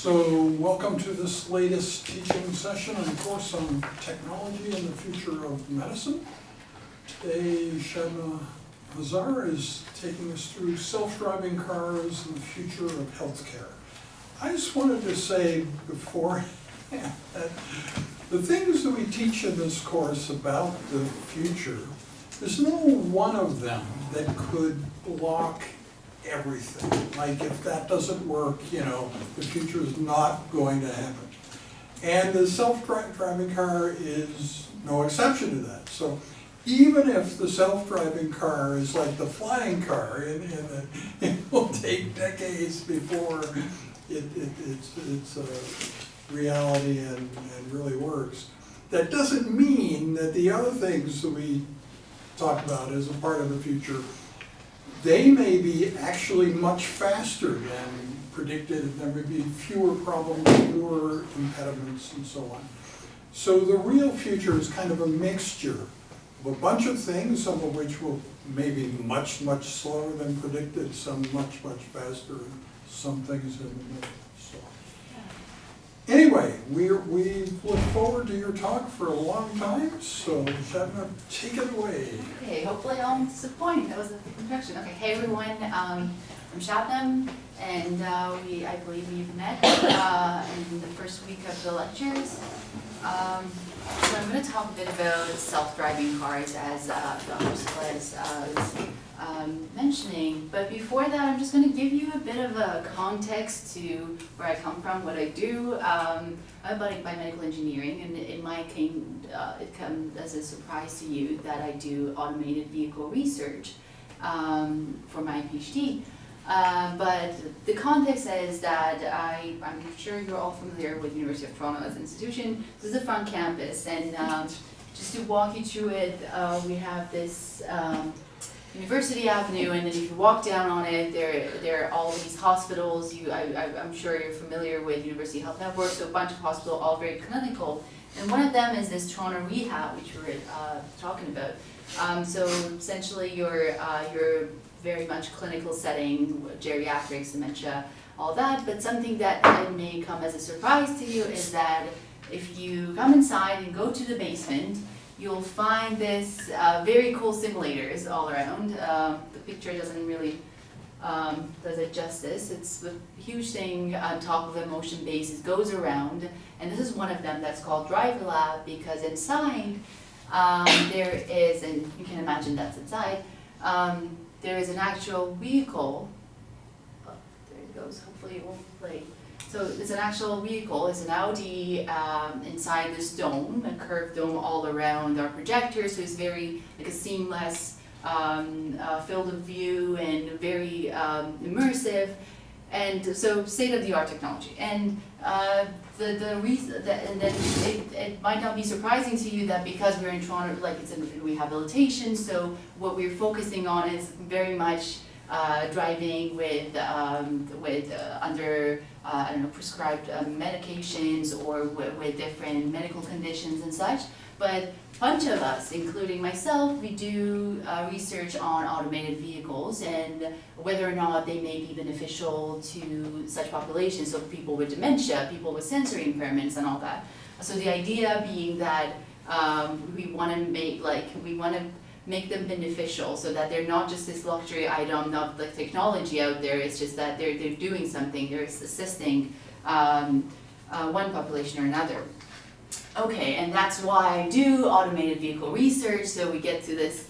So welcome to this latest teaching session and course on technology and the future of medicine. Today, Shabnam is taking us through self-driving cars and the future of healthcare. I just wanted to say before that the things that we teach in this course about the future, there's no one of them that could block everything. Like if that doesn't work, the future is not going to happen. And the self-driving car is no exception to that. So even if the self-driving car is like the flying car, and it will take decades before it's a reality and really works, that doesn't mean that the other things that we talk about as a part of the future, they may be actually much faster than predicted, and there may be fewer problems, fewer impediments, and so on. So the real future is kind of a mixture of a bunch of things, some of which will maybe much, much slower than predicted, some much, much faster, and some things in the middle. So anyway, we look forward to your talk for a long time, so Shabnam, take it away. Okay, hopefully I won't disappoint. That was the introduction. Okay, hey everyone, I'm Shabnam, and I believe we've met in the first week of the lectures. So I'm going to talk a bit about self-driving cars, as Dr. was mentioning. But before that, I'm just going to give you a bit of a context to where I come from, what I do. I'm a biomedical engineering, and it come as a surprise to you that I do automated vehicle research for my PhD. But the context is that I'm sure you're all familiar with University of Toronto as an institution. This is the front campus, and just to walk you through it, we have this University Avenue, and then if you walk down on it, there are all these hospitals. I'm sure you're familiar with University Health Network, so a bunch of hospitals, all very clinical. And one of them is this Toronto Rehab, which we were talking about. So essentially, you're very much clinical setting, geriatrics, dementia, all that. But something that may come as a surprise to you is that if you come inside and go to the basement, you'll find this very cool simulators all around. The picture doesn't really does it justice. It's a huge thing on top of a motion base. It goes around, and this is one of them that's called Driver Lab, because inside there is, and you can imagine that's inside, there is an actual vehicle. Oh, there it goes. Hopefully it won't play. So it's an actual vehicle. It's an Audi inside this dome, a curved dome all around our projector. So it's very like a seamless field of view and very immersive, and so state-of-the-art technology. And the reason that, and then it might not be surprising to you that because we're in Toronto, like it's in rehabilitation, so what we're focusing on is very much driving with under I don't know, prescribed medications, or with different medical conditions and such. But a bunch of us, including myself, we do research on automated vehicles and whether or not they may be beneficial to such populations, so people with dementia, people with sensory impairments, and all that. So the idea being that we want to make them beneficial, so that they're not just this luxury item of the technology out there. It's just that they're doing something. They're assisting one population or another. Okay, and that's why I do automated vehicle research. So we get to this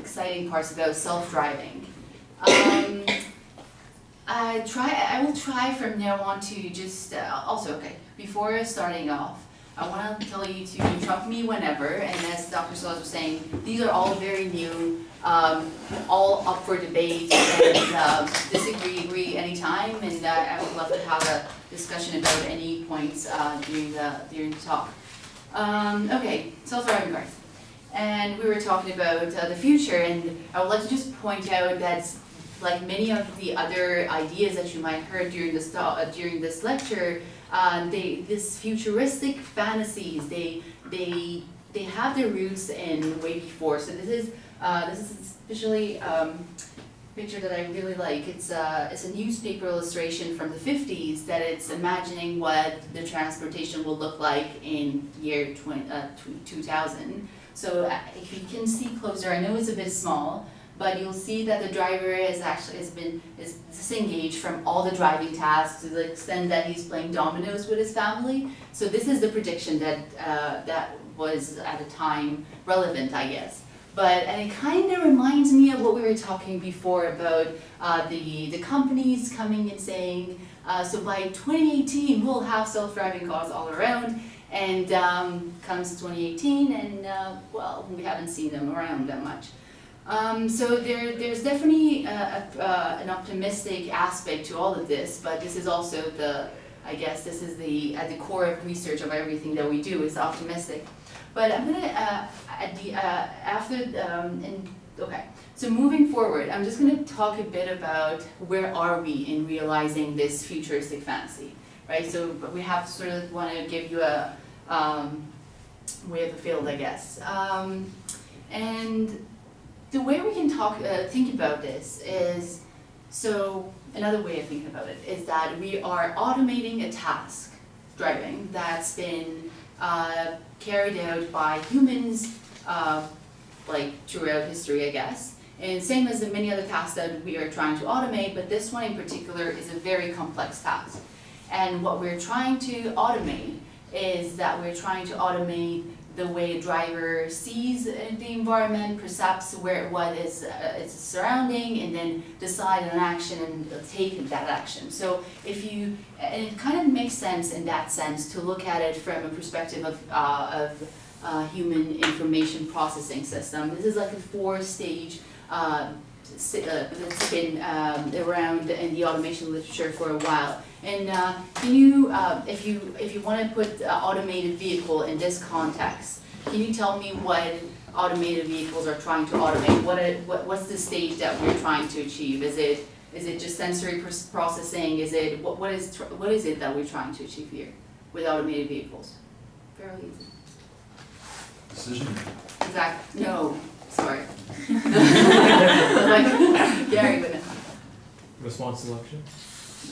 exciting parts about self-driving. I will try from now on to just before starting off, I want to tell you to interrupt me whenever, and as Dr. Solis was saying, these are all very new, all up for debate, and disagree, agree anytime, and I would love to have a discussion about any points during the talk. Okay, self-driving cars. And we were talking about the future, and I would like to just point out that like many of the other ideas that you might have heard during this lecture, this futuristic fantasies, they have their roots in way before. So this is especially picture that I really like. It's a newspaper illustration from the 50s that it's imagining what the transportation will look like in year 2000. So if you can see closer, I know it's a bit small, but you'll see that the driver is disengaged from all the driving tasks to the extent that he's playing dominoes with his family. So this is the prediction that was at the time relevant, I guess. And it kind of reminds me of what we were talking before about the companies coming and saying, so by 2018 we'll have self-driving cars all around, and comes 2018 and well, we haven't seen them around that much. So there's definitely an optimistic aspect to all of this, but this is also I guess this is at the core of research of everything that we do is optimistic. But I'm gonna okay. So moving forward, I'm just gonna talk a bit about where are we in realizing this futuristic fantasy, right? So we have sort of want to give you a way of the field, I guess. And the way we can think about this is, so another way of thinking about it is that we are automating a task, driving, that's been carried out by humans like throughout history, I guess. And same as the many other tasks that we are trying to automate, but this one in particular is a very complex task. And what we're trying to automate is that we're trying to automate the way a driver sees the environment, perceives what is its surrounding, and then decide an action and take that action. So and it kind of makes sense in that sense to look at it from a perspective of human information processing system. This is like a 4-stage that's been around in the automation literature for a while. And can you, if you want to put automated vehicle in this context, can you tell me what automated vehicles are trying to automate? What's the stage that we're trying to achieve? Is it just sensory processing? Is it what is it that we're trying to achieve here with automated vehicles? Fairly easy. Decision making. Exactly. No. Sorry. Like Gary would know. Response selection?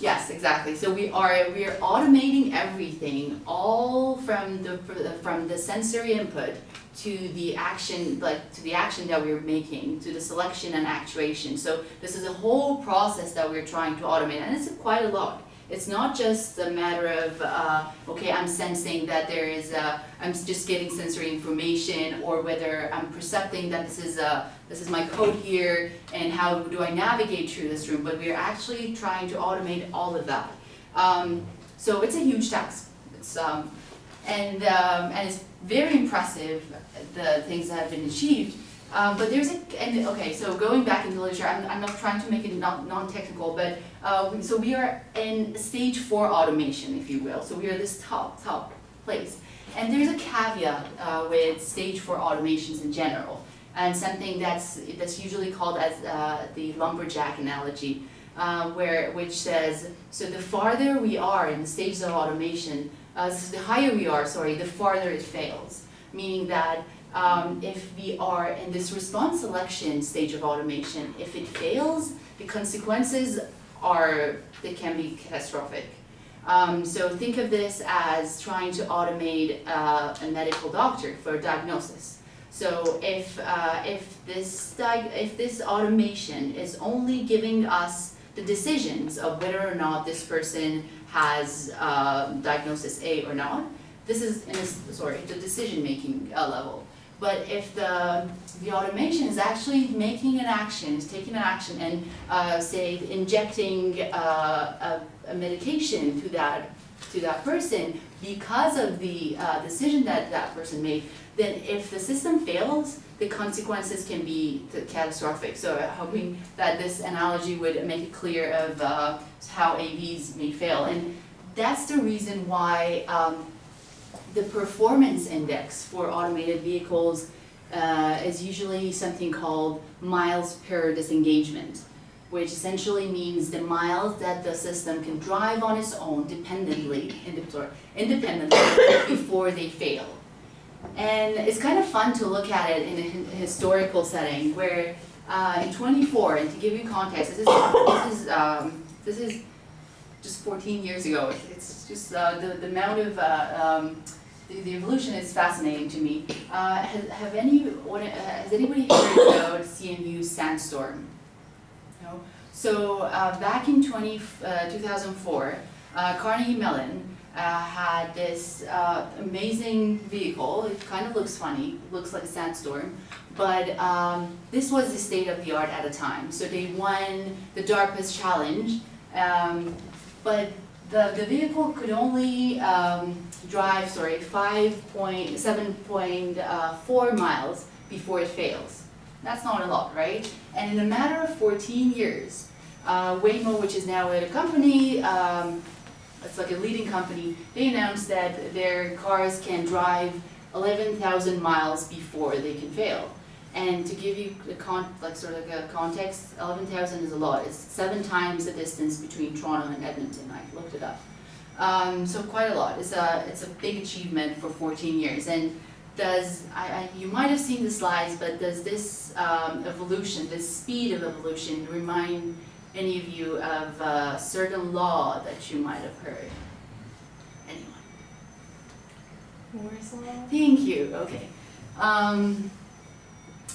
Yes, exactly. So we are automating everything, all from the sensory input to the action, to the action that we're making, to the selection and actuation. So this is a whole process that we're trying to automate, and it's quite a lot. It's not just a matter of okay, I'm sensing that I'm just getting sensory information, or whether I'm perceiving that this is my code here, and how do I navigate through this room. But we're actually trying to automate all of that. So it's a huge task. And it's very impressive, the things that have been achieved. But so going back in the literature, I'm not trying to make it non-technical, but so we are in stage 4 automation, if you will. So we are this top place. And there's a caveat with stage 4 automations in general, and something that's usually called as the Lumberjack analogy, which says, so the farther we are in the stages of automation, the higher we are, the farther it fails. Meaning that if we are in this response selection stage of automation, if it fails, the consequences can be catastrophic. So think of this as trying to automate a medical doctor for a diagnosis. So if this automation is only giving us the decisions of whether or not this person has diagnosis A or not, this is the decision-making level. But if the automation is actually making an action, is taking an action, and say injecting a medication to that person because of the decision that person made, then if the system fails, the consequences can be catastrophic. So hoping that this analogy would make it clear of how AVs may fail. And that's the reason why the performance index for automated vehicles is usually something called miles per disengagement, which essentially means the miles that the system can drive on its own independently before they fail. And it's kind of fun to look at it in a historical setting where In 24, and to give you context, this is just 14 years ago. It's just the amount of the evolution is fascinating to me. Has anybody heard about CMU sandstorm? No. So back in 2004, Carnegie Mellon had this amazing vehicle. It kind of looks funny, looks like a sandstorm, but this was the state of the art at the time. So they won the DARPA's challenge, but the vehicle could only drive 7.4 miles before it fails. That's not a lot, right? And in a matter of 14 years, Waymo, which is now a company, it's like a leading company, they announced that their cars can drive 11,000 miles before they can fail. And to give you the context, 11,000 is a lot. It's 7 times the distance between Toronto and Edmonton. I looked it up. So quite a lot. It's a big achievement for 14 years. And you might have seen the slides, but does this evolution, this speed of evolution, remind any of you of a certain law that you might have heard? Anyone? Moore's law? Thank you. Okay.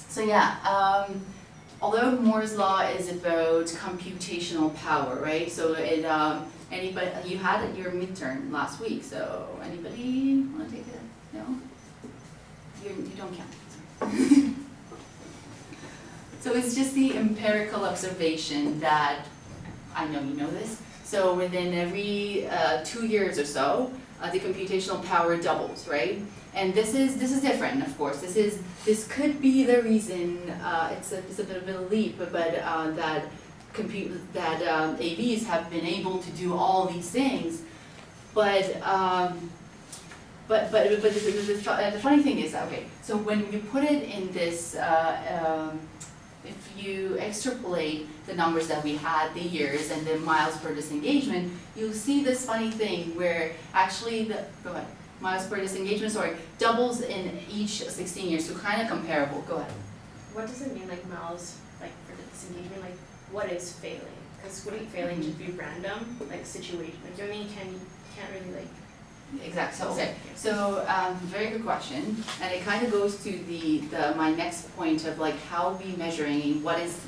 So yeah, although Moore's law is about computational power, right? So it anybody, you had your midterm last week. So anybody want to take it? No. You don't count. So it's just the empirical observation that, I know you know this, so within every 2 years or so, the computational power doubles, right? And this is different, of course. This could be the reason, it's a bit of a leap, but that AVs have been able to do all these things, but the funny thing is, okay, so when you put it in this, if you extrapolate the numbers that we had, the years and the miles per disengagement, you'll see this funny thing where actually go ahead, miles per disengagement, doubles in each 16 years, so kind of comparable. Go ahead. What does it mean, like miles, like for the disengagement? Like, what is failing? Because wouldn't failing just be random, like situation? Like, you know what I mean? Can't really like. Exactly. Okay. So very good question, and it kind of goes to my next point of like how we measuring what is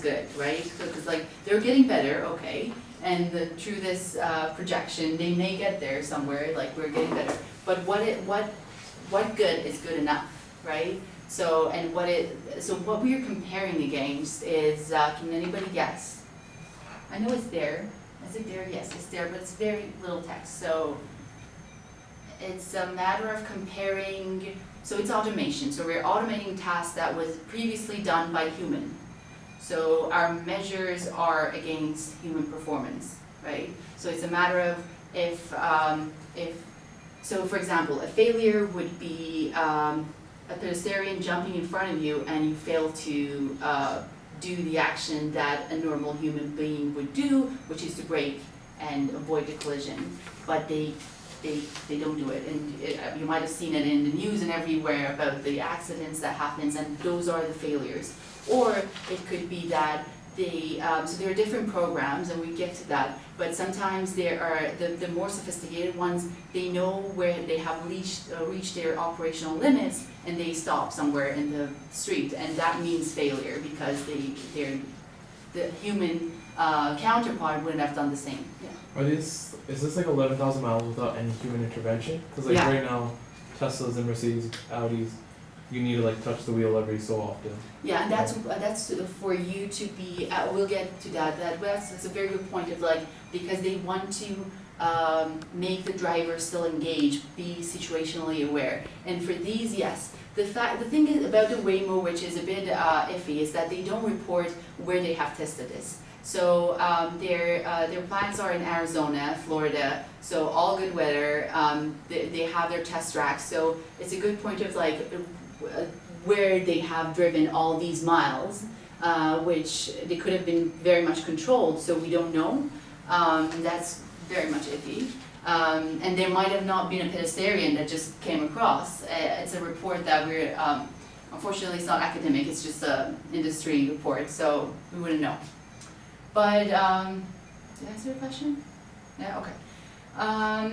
good, right? Because like they're getting better, okay, and through this projection they may get there somewhere. Like we're getting better, but what good is good enough, right? So what we are comparing against is can anybody guess? I know it's there. Is it there? Yes, it's there, but it's very little text. So it's a matter of comparing, so it's automation. So we're automating tasks that was previously done by human. So our measures are against human performance, right? So it's a matter of so for example, a failure would be a pedestrian jumping in front of you and you fail to do the action that a normal human being would do, which is to brake and avoid the collision, but they don't do it, and you might have seen it in the news and everywhere about the accidents that happens, and those are the failures. Or it could be that so there are different programs, and we get to that, but sometimes there are the more sophisticated ones, they know where they have reached their operational limits, and they stop somewhere in the street, and that means failure because the human counterpart wouldn't have done the same. Yeah. Is this like 11,000 miles without any human intervention? Because like right now, Teslas and Mercedes, Audis, you need to like touch the wheel every so often. Yeah, and that's for you to be. We'll get to that. That's a very good point of like because they want to make the driver still engaged, be situationally aware. And for these, yes. The thing is about the Waymo, which is a bit iffy, is that they don't report where they have tested this. So their plants are in Arizona, Florida, so all good weather. They have their test tracks, so it's a good point of like where they have driven all these miles, which they could have been very much controlled, so we don't know. That's very much iffy. And there might have not been a pedestrian that just came across. It's a report that Unfortunately, it's not academic, it's just a industry report, so we wouldn't know. But, did I answer your question? Yeah, okay.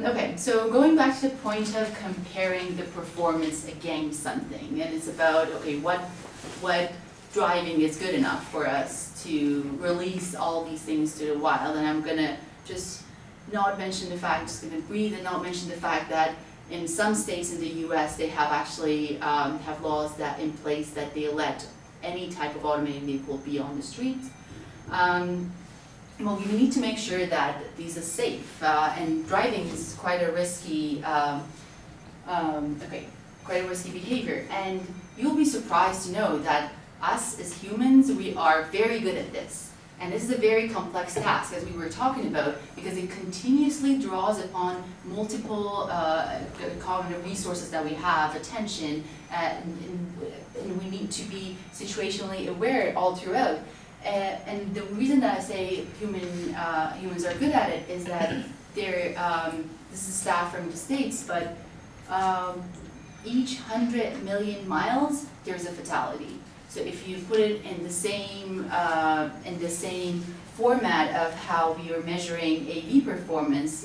Okay, so going back to the point of comparing the performance against something, and it's about, okay, what driving is good enough for us to release all these things to the wild, and I'm gonna just not mention the fact, just gonna breathe and not mention the fact that in some states in the US, they have actually have laws that in place that they let any type of automated vehicle be on the street. Well, we need to make sure that these are safe, and driving is quite a risky, quite a risky behavior. And you'll be surprised to know that us as humans, we are very good at this. And this is a very complex task, as we were talking about, because it continuously draws upon multiple cognitive resources that we have, attention, and we need to be situationally aware all throughout. And the reason that I say humans are good at it is that they're, this is stat from the States, but each 100 million miles, there's a fatality. So if you put it in the same format of how we are measuring AV performance,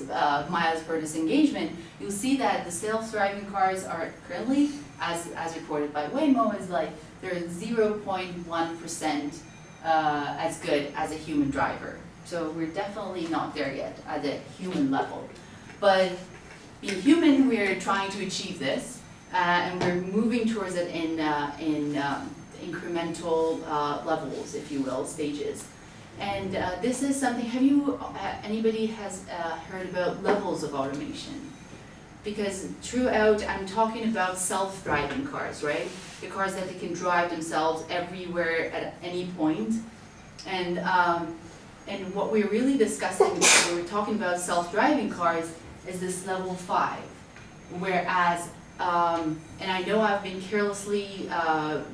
miles per disengagement, you'll see that the self-driving cars are currently, as reported by Waymo, is like they're 0.1% as good as a human driver. So we're definitely not there yet at the human level. But being human, we're trying to achieve this, and we're moving towards it in incremental levels, if you will, stages. And this is something, anybody has heard about levels of automation? Because throughout, I'm talking about self-driving cars, right? The cars that they can drive themselves everywhere at any point. And what we're really discussing when we're talking about self-driving cars is this level 5. Whereas, and I know I've been carelessly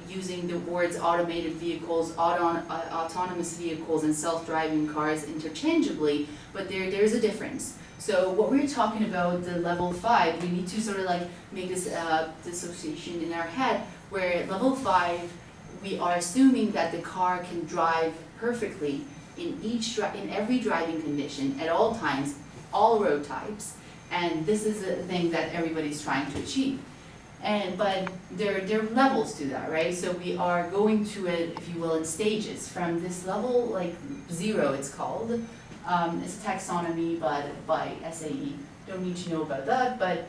using the words automated vehicles, autonomous vehicles, and self-driving cars interchangeably, but there's a difference. So what we're talking about, the level 5, we need to sort of like make this dissociation in our head, where level 5, we are assuming that the car can drive perfectly in every driving condition at all times, all road types, and this is a thing that everybody's trying to achieve. But there are levels to that, right? So we are going to it, if you will, in stages. From this level, like 0 it's called, it's a taxonomy by SAE. Don't need to know about that, but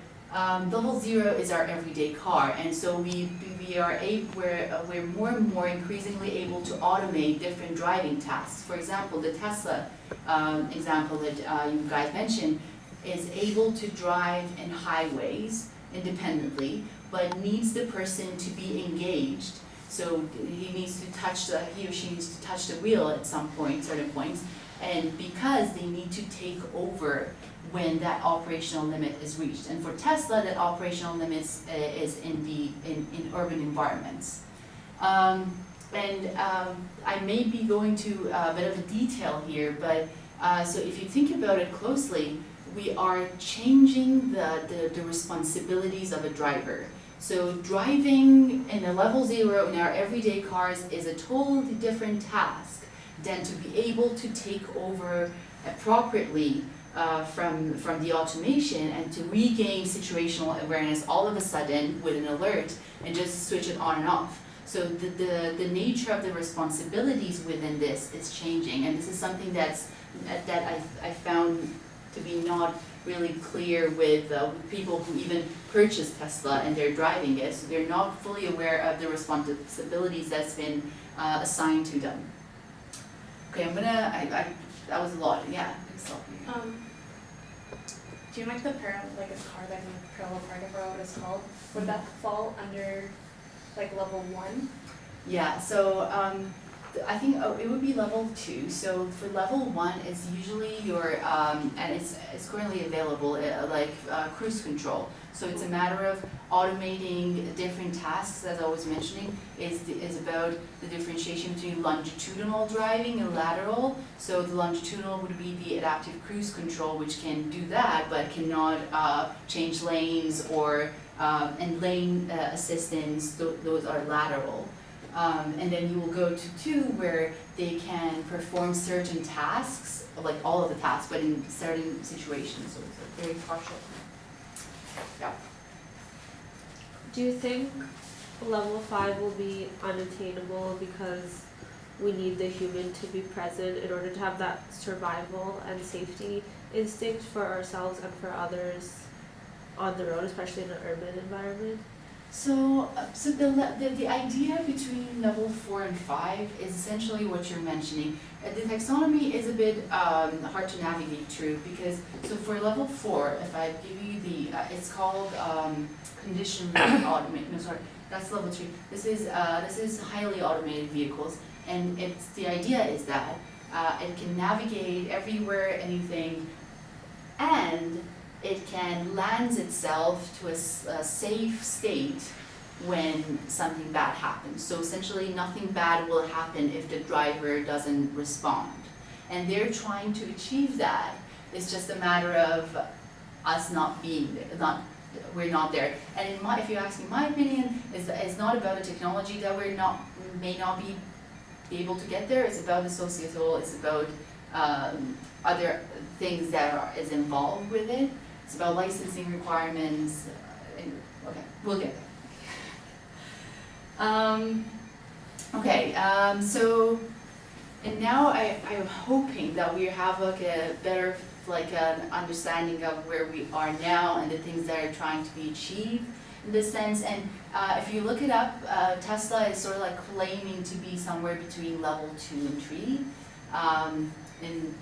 level 0 is our everyday car, and so we're more and more increasingly able to automate different driving tasks. For example, the Tesla example that you guys mentioned is able to drive in highways independently, but needs the person to be engaged. So he or she needs to touch the wheel at some point, certain points, and because they need to take over when that operational limit is reached. And for Tesla, that operational limit is in urban environments. I may be going to a bit of a detail here, but so if you think about it closely, we are changing the responsibilities of a driver. So driving in a level 0 in our everyday cars is a totally different task than to be able to take over appropriately from the automation and to regain situational awareness all of a sudden with an alert and just switch it on and off. So the nature of the responsibilities within this is changing, and this is something that I found to be not really clear with people who even purchase Tesla and they're driving it, so they're not fully aware of the responsibilities that's been assigned to them. Okay, that was a lot, yeah. Do you like the like a car that in parallel park, I forgot what it's called? Would that fall under like level 1? Yeah, so I think it would be level 2. So for level 1, it's usually your, and it's currently available, cruise control. So it's a matter of automating different tasks, as I was mentioning, is about the differentiation between longitudinal driving and lateral. So the longitudinal would be the adaptive cruise control, which can do that, but cannot change lanes or, and lane assistance, those are lateral. And then you will go to 2, where they can perform certain tasks, like all of the tasks, but in certain situations, so it's very partial. Yeah. Do you think level 5 will be unattainable because we need the human to be present in order to have that survival and safety instinct for ourselves and for others on the road, especially in an urban environment? So the idea between level 4 and 5 is essentially what you're mentioning. The taxonomy is a bit hard to navigate through because, so for level 4, if I give you the, it's called conditionally automated, no sorry, that's level 3. This is highly automated vehicles, and it's, the idea is that it can navigate everywhere, anything, and it can lend itself to a safe state when something bad happens. So essentially nothing bad will happen if the driver doesn't respond. And they're trying to achieve that. It's just a matter of us not being there, we're not there. And if you ask me my opinion, it's not about the technology that may not be able to get there. It's about the societal, it's about other things that is involved with it. It's about licensing requirements. Okay, we'll get there. So, and now I'm hoping that we have like a better, like an understanding of where we are now and the things that are trying to be achieved in this sense. And if you look it up, Tesla is sort of like claiming to be somewhere between level 2 and 3. And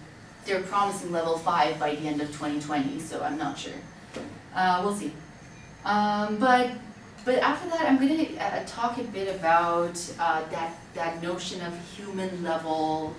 they're promising level 5 by the end of 2020, so I'm not sure. We'll see. But after that, I'm going to talk a bit about that notion of human level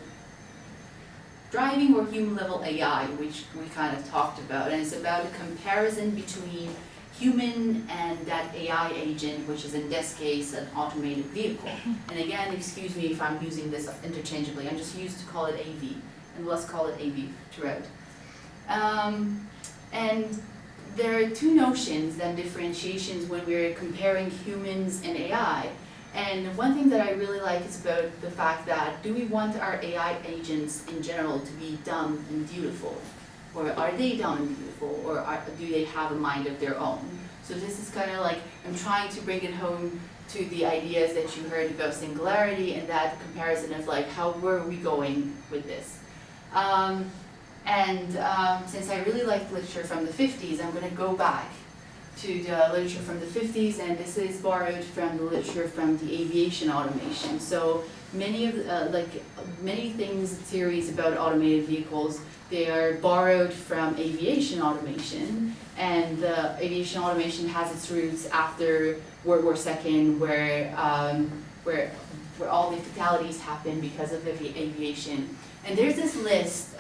driving or human level AI, which we kind of talked about, and it's about the comparison between human and that AI agent, which is in this case an automated vehicle. And again, excuse me if I'm using this interchangeably. I'm just used to call it AV. And let's call it AV throughout. And there are 2 notions and differentiations when we're comparing humans and AI. And one thing that I really like is about the fact that, do we want our AI agents in general to be dumb and beautiful? Or are they dumb and beautiful? Or do they have a mind of their own? So this is kind of like, I'm trying to bring it home to the ideas that you heard about singularity and that comparison of like, how were we going with this? Since I really like literature from the 50s, I'm going to go back to the literature from the 50s, and this is borrowed from the literature from the aviation automation. So many of many things, theories about automated vehicles, they are borrowed from aviation automation, and aviation automation has its roots after World War II, where all the fatalities happened because of aviation. And there's this list,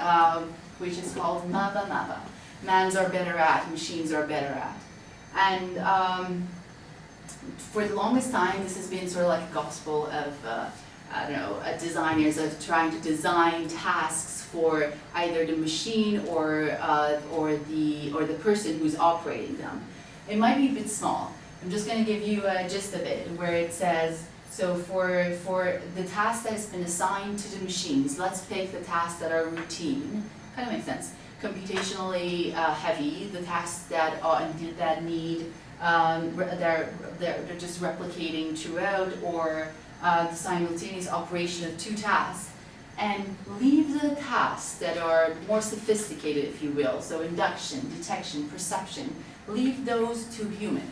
which is called MABA. Mans are better at, machines are better at. And for the longest time, this has been sort of like a gospel of, designers of trying to design tasks for either the machine or the person who's operating them. It might be a bit small. I'm just going to give you a gist of it, where it says, so for the tasks that has been assigned to the machines, let's take the tasks that are routine, kind of makes sense, computationally heavy, the tasks that need, they're just replicating throughout, or the simultaneous operation of 2 tasks, and leave the tasks that are more sophisticated, if you will, so induction, detection, perception, leave those to human.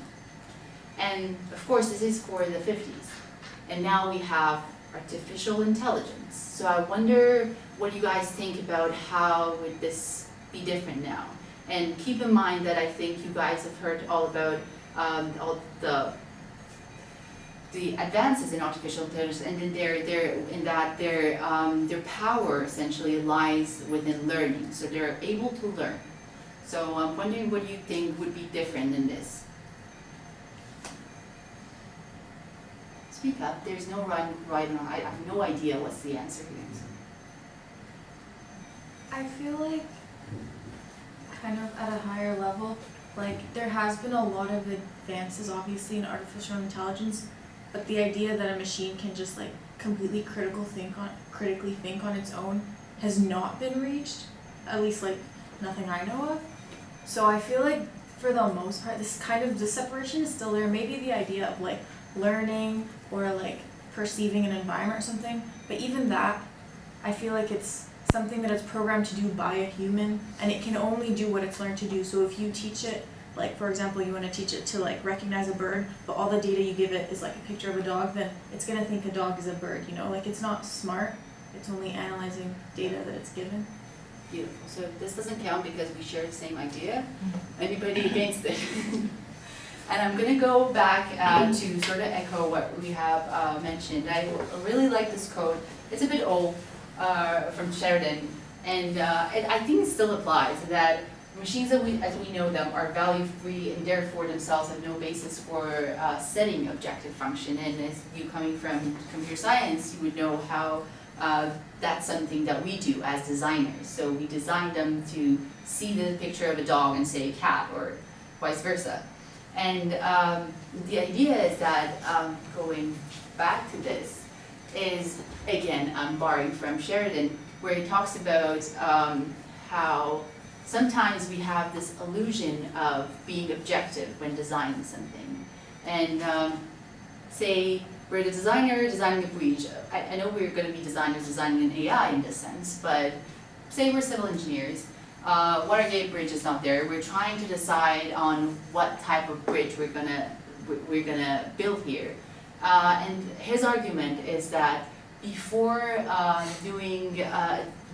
And of course, this is for the 50s. And now we have artificial intelligence. So I wonder what you guys think about how would this be different now. And keep in mind that I think you guys have heard all about all the the advances in artificial intelligence, and then their power essentially lies within learning, so they're able to learn. So I'm wondering what you think would be different in this. Speak up, there's no right or wrong, I have no idea what's the answer here. I feel like kind of at a higher level, like there has been a lot of advances obviously in artificial intelligence, but the idea that a machine can just like completely critically think on its own has not been reached, at least like nothing I know of. So I feel like for the most part, the separation is still there. Maybe the idea of like learning or like perceiving an environment or something, but even that, I feel like it's something that it's programmed to do by a human, and it can only do what it's learned to do. So if you teach it, like for example, you want to teach it to like recognize a bird, but all the data you give it is like a picture of a dog, then it's gonna think a dog is a bird, you know? Like it's not smart, it's only analyzing data that it's given. Beautiful, so this doesn't count because we share the same idea. Anybody against it? And I'm gonna go back to sort of echo what we have mentioned. I really like this quote. It's a bit old, from Sheridan, and I think it still applies, that machines as we know them are value-free and therefore themselves have no basis for setting objective function. And as you coming from computer science, you would know how that's something that we do as designers. So we design them to see the picture of a dog and say cat, or vice versa. And the idea is that, going back to this, is, again, I'm borrowing from Sheridan, where he talks about how sometimes we have this illusion of being objective when designing something. And say we're the designer designing a bridge. I know we're going to be designers designing an AI in this sense, but say we're civil engineers. Watergate Bridge is not there. We're trying to decide on what type of bridge we're gonna build here. And his argument is that before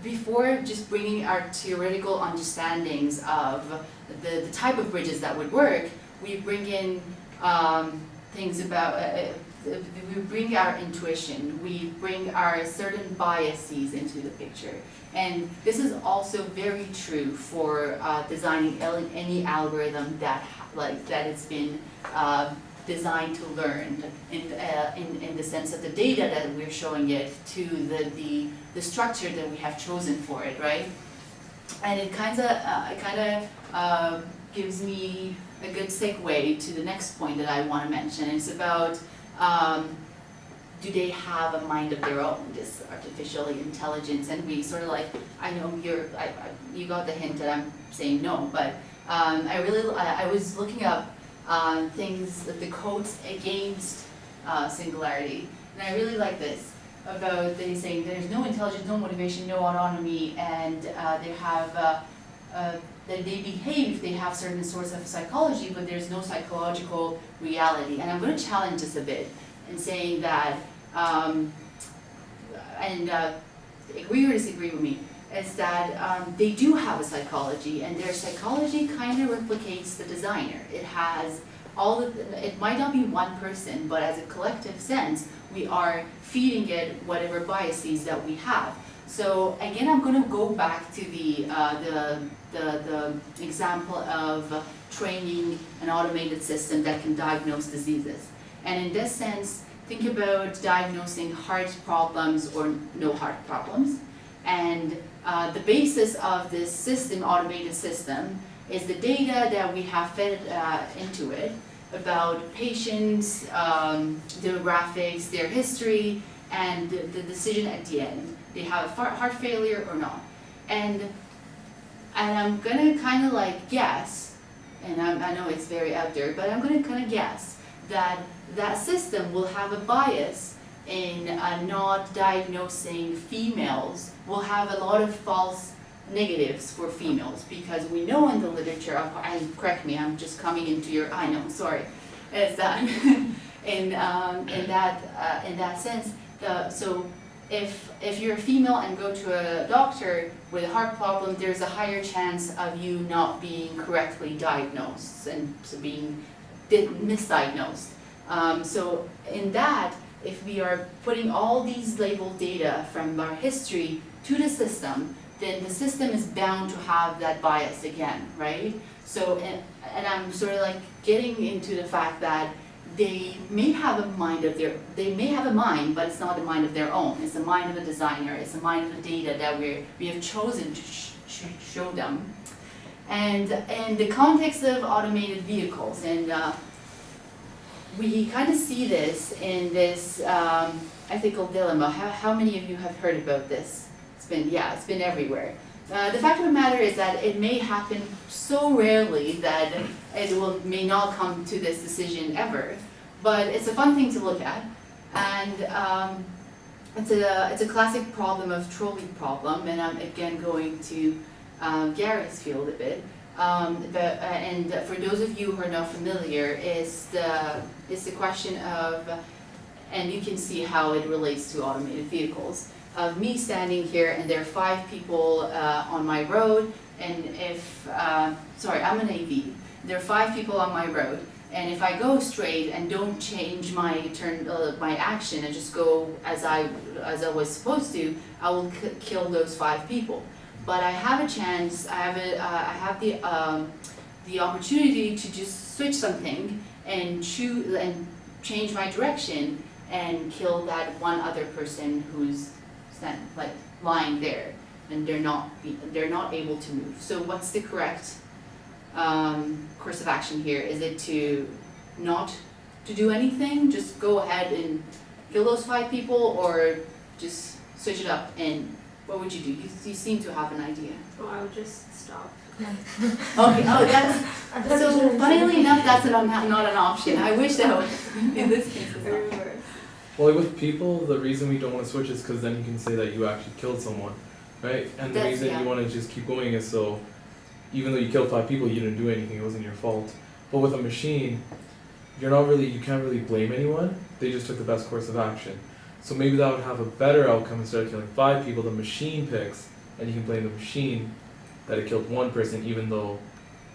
before just bringing our theoretical understandings of the type of bridges that would work, we bring in things about, we bring our intuition, we bring our certain biases into the picture. And this is also very true for designing any algorithm that it's been designed to learn, in the sense of the data that we're showing it to the structure that we have chosen for it, right? And it kind of gives me a good segue to the next point that I want to mention. It's about do they have a mind of their own, this artificial intelligence? And we sort of like, I know you got the hint that I'm saying no, but I was looking up things, the quotes against singularity, and I really like this, about they saying there's no intelligence, no motivation, no autonomy, and they behave if they have certain sorts of psychology, but there's no psychological reality. And I'm going to challenge this a bit in saying that, agree or disagree with me, is that they do have a psychology, and their psychology kind of replicates the designer. It has it might not be one person, but as a collective sense, we are feeding it whatever biases that we have. So again, I'm going to go back to the example of training an automated system that can diagnose diseases. And in this sense, think about diagnosing heart problems or no heart problems. And the basis of this system, automated system, is the data that we have fed into it about patients, demographics, their history, and the decision at the end. They have heart failure or not. And I'm gonna kind of like guess, and I know it's very out there, but I'm gonna kind of guess that that system will have a bias in not diagnosing females, will have a lot of false negatives for females, because we know in the literature, and correct me, I'm just coming into your, I know, sorry, is that in that sense, so if you're a female and go to a doctor with a heart problem, there's a higher chance of you not being correctly diagnosed and so being misdiagnosed. So in that, if we are putting all these labeled data from our history to the system, then the system is bound to have that bias again, right? So, and I'm sort of like getting into the fact that they may have a mind, but it's not a mind of their own. It's the mind of a designer. It's the mind of the data that we have chosen to show them. And the context of automated vehicles, and we kind of see this in this ethical dilemma. How many of you have heard about this? It's been everywhere. The fact of the matter is that it may happen so rarely that it may not come to this decision ever, but it's a fun thing to look at, and it's a classic problem of trolley problem, and I'm again going to Gary's field a bit. And for those of you who are not familiar, is the question of, and you can see how it relates to automated vehicles, of me standing here and there are 5 people on my road, and if, sorry, I'm an AV, there are 5 people on my road, and if I go straight and don't change my my action and just go as I was supposed to, I will kill those 5 people. But I have a chance, I have the opportunity to just switch something and choose and change my direction and kill that one other person who's lying there, and they're not able to move. So what's the correct course of action here? Is it to not to do anything, just go ahead and kill those 5 people, or just switch it up? And what would you do? You seem to have an idea. Oh, I would just stop. Okay, that's, so funnily enough, that's not an option. I wish that was, in this case, it's not. Well, like with people, the reason we don't want to switch is because then you can say that you actually killed someone, right? And the reason you want to just keep going is so, even though you killed 5 people, you didn't do anything, it wasn't your fault. But with a machine, you can't really blame anyone, they just took the best course of action. So maybe that would have a better outcome. Instead of killing 5 people, the machine picks, and you can blame the machine that it killed 1 person, even though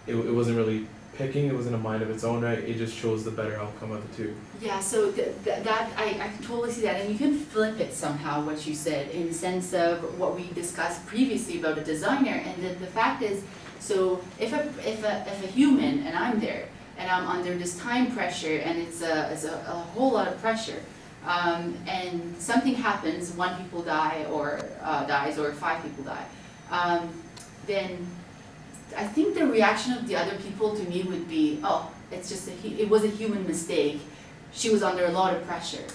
it wasn't really picking, it wasn't a mind of its own, right? It just chose the better outcome of the 2. Yeah, so that I can totally see that, and you can flip it somehow, what you said, in the sense of what we discussed previously about a designer, and the fact is, so if a human, and I'm there, and I'm under this time pressure, and it's a whole lot of pressure, and something happens, 1 people die or dies, or 5 people die, then I think the reaction of the other people to me would be, oh, it was a human mistake. She was under a lot of pressure.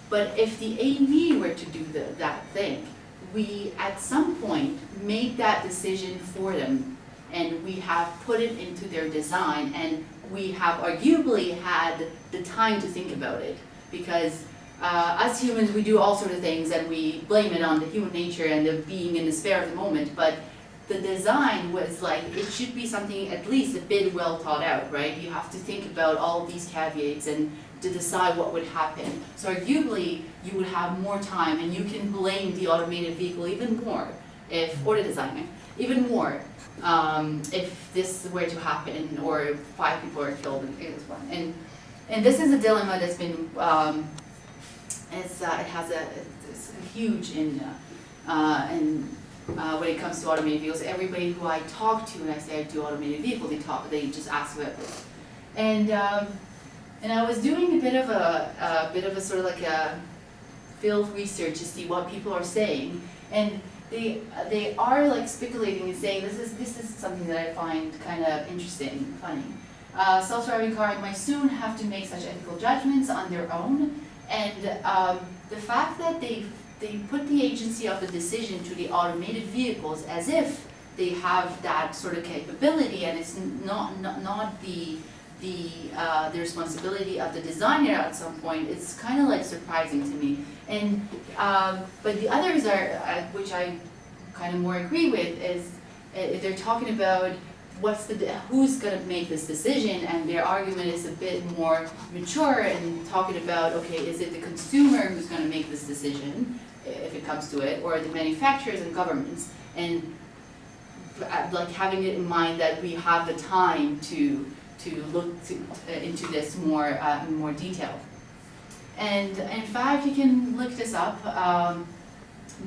But if the AV were to do that thing, we at some point made that decision for them, and we have put it into their design, and we have arguably had the time to think about it, because as humans we do all sorts of things and we blame it on the human nature and the being in the spare of the moment, but the design was like, it should be something at least a bit well thought out, right? You have to think about all of these caveats and to decide what would happen. So arguably, you would have more time, and you can blame the automated vehicle even more, or the designer, even more, if this were to happen, or if 5 people are killed in this one. And this is a dilemma that's been, it's huge when it comes to automated vehicles. Everybody who I talk to when I say I do automated vehicle, they just ask about this. And I was doing a bit of a sort of like a field research to see what people are saying, and they are like speculating and saying this is something that I find kind of interesting, funny. Self-driving car might soon have to make such ethical judgments on their own, and the fact that they put the agency of the decision to the automated vehicles as if they have that sort of capability, and it's not the responsibility of the designer at some point. It's kind of like surprising to me. And but the others are, which I kind of more agree with, is they're talking about who's going to make this decision, and their argument is a bit more mature and talking about, okay, is it the consumer who's going to make this decision, if it comes to it, or the manufacturers and governments, and like having it in mind that we have the time to look into this more in more detail. And in fact, you can look this up.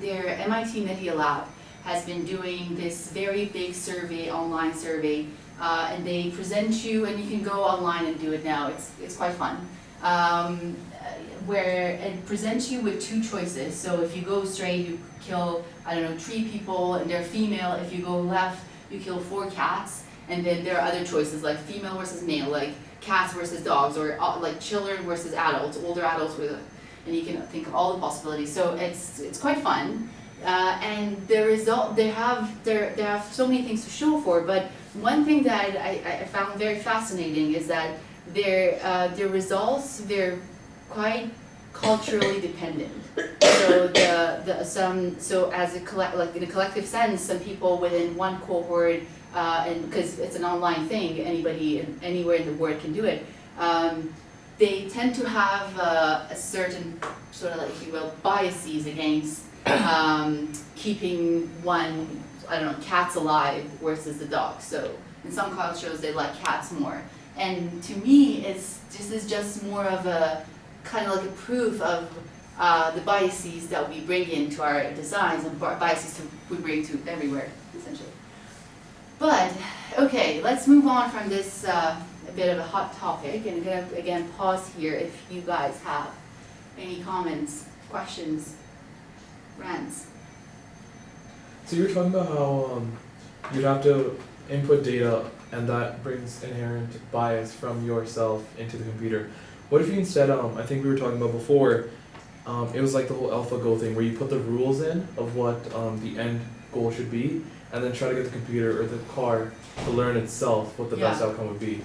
Their MIT Media Lab has been doing this very big survey, online survey, and they present you, and you can go online and do it now. It's quite fun. Where it presents you with two choices. So if you go straight, you kill, I don't know, 3 people and they're female. If you go left, you kill 4 cats. And then there are other choices like female versus male, like cats versus dogs, or like children versus adults, older adults and you can think of all the possibilities. So it's quite fun. And the result, they have so many things to show for, but one thing that I found very fascinating is that their results, they're quite culturally dependent. So so as like in a collective sense, some people within one cohort, and because it's an online thing, anybody anywhere in the world can do it, they tend to have a certain sort of, like, if you will, biases against keeping one, I don't know, cats alive versus the dog. So in some cultures they like cats more. And to me, this is just more of a kind of like a proof of the biases that we bring into our designs and biases we bring to everywhere, essentially. But, okay, let's move on from this a bit of a hot topic, and I'm going to again pause here if you guys have any comments, questions, rants. So you were talking about how you'd have to input data and that brings inherent bias from yourself into the computer. What if you instead, I think we were talking about before, it was like the whole AlphaGo thing where you put the rules in of what the end goal should be, and then try to get the computer or the car to learn itself what the best outcome would be.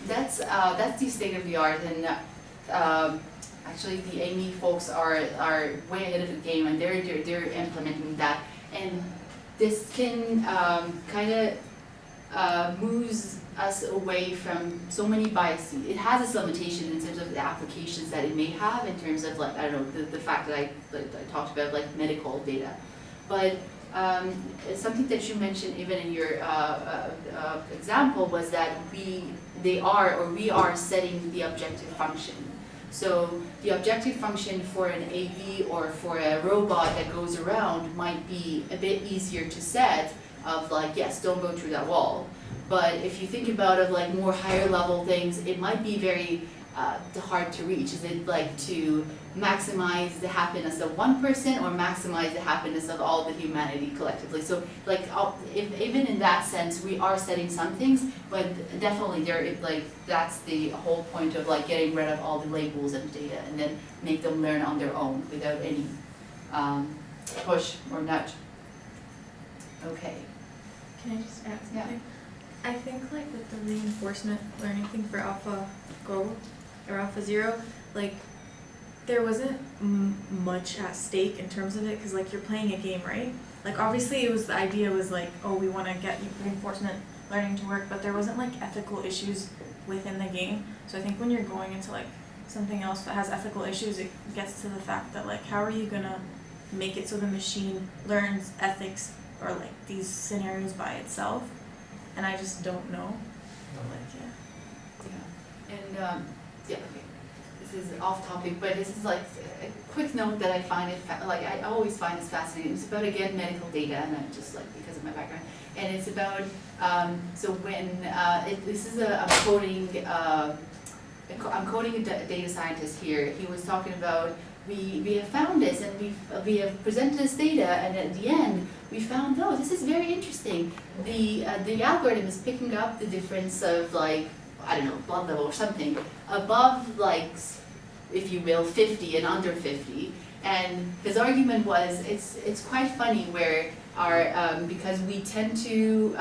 That's the state of the art, and actually the Amy folks are way ahead of the game, and they're implementing that, and this can kind of moves us away from so many biases. It has its limitation in terms of the applications that it may have in terms of, like, I don't know, the fact that I talked about, like, medical data, but something that you mentioned even in your example was that we are setting the objective function. So the objective function for an AV or for a robot that goes around might be a bit easier to set, of like, yes, don't go through that wall. But if you think about it, like more higher level things, it might be very hard to reach. Is it like to maximize the happiness of one person or maximize the happiness of all the humanity collectively? So like, even in that sense, we are setting some things, but definitely that's the whole point of like getting rid of all the labels and data and then make them learn on their own without any push or nudge. Okay. Can I just add Yeah. something? I think like with the reinforcement learning thing for AlphaGo or AlphaZero, like there wasn't much at stake in terms of it, because like you're playing a game, right? Like obviously it was, the idea was like, oh, we want to get reinforcement learning to work, but there wasn't like ethical issues within the game. So I think when you're going into like something else that has ethical issues, it gets to the fact that like, how are you gonna make it so the machine learns ethics or like these scenarios by itself? And I just don't know. But like, Yeah. And yeah, okay. This is off topic, but this is like a quick note that I find it I always find this fascinating. It's about, again, medical data, and I'm just like, because of my background, and it's about so when this is I'm quoting a data scientist here. He was talking about we have found this, and we have presented this data, and at the end we found, oh, this is very interesting. The algorithm is picking up the difference of, like, I don't know, blood level or something above, like, if you will, 50 and under 50. And his argument was, it's quite funny where our because we tend to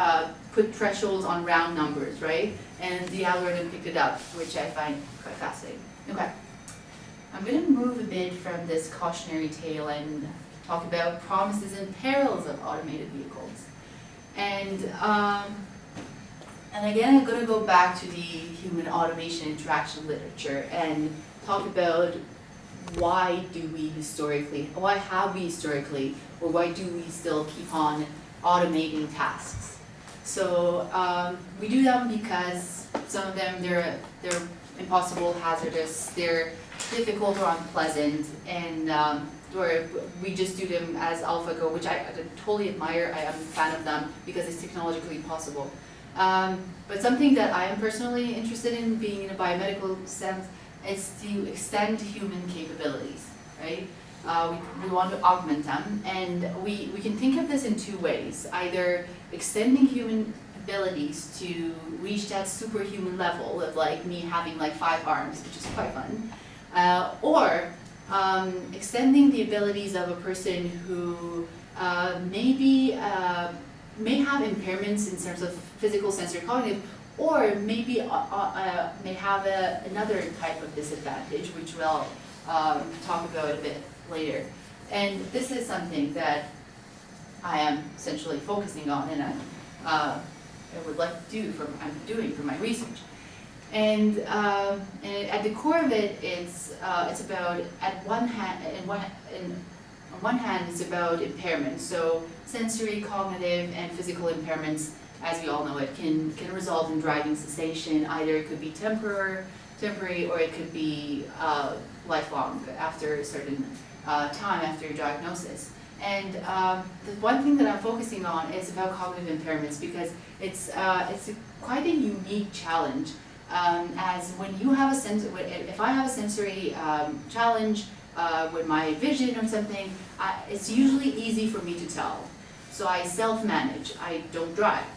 put thresholds on round numbers, right? And the algorithm picked it up, which I find quite fascinating. Okay. I'm going to move a bit from this cautionary tale and talk about promises and perils of automated vehicles. And again, I'm going to go back to the human automation interaction literature and talk about why have we historically, or why do we still keep on automating tasks? So we do them because some of them, they're impossible, hazardous, they're difficult or unpleasant, and or we just do them as AlphaGo, which I totally admire. I am a fan of them because it's technologically possible. But something that I am personally interested in, being in a biomedical sense, is to extend human capabilities, right? We want to augment them, and we can think of this in two ways: either extending human abilities to reach that superhuman level of like me having like 5 arms, which is quite fun, or extending the abilities of a person who may have impairments in terms of physical, sensory, cognitive, or maybe may have another type of disadvantage, which we'll talk about a bit later. And this is something that I am essentially focusing on, and I would like to do I'm doing for my research. And at the core of it, it's about, on one hand, it's about impairment. So sensory, cognitive, and physical impairments, as we all know it, can result in driving cessation. Either it could be temporary, or it could be lifelong after a certain time after your diagnosis. And the one thing that I'm focusing on is about cognitive impairments, because it's quite a unique challenge. As when you have if I have a sensory challenge with my vision or something, it's usually easy for me to tell. So I self-manage, I don't drive.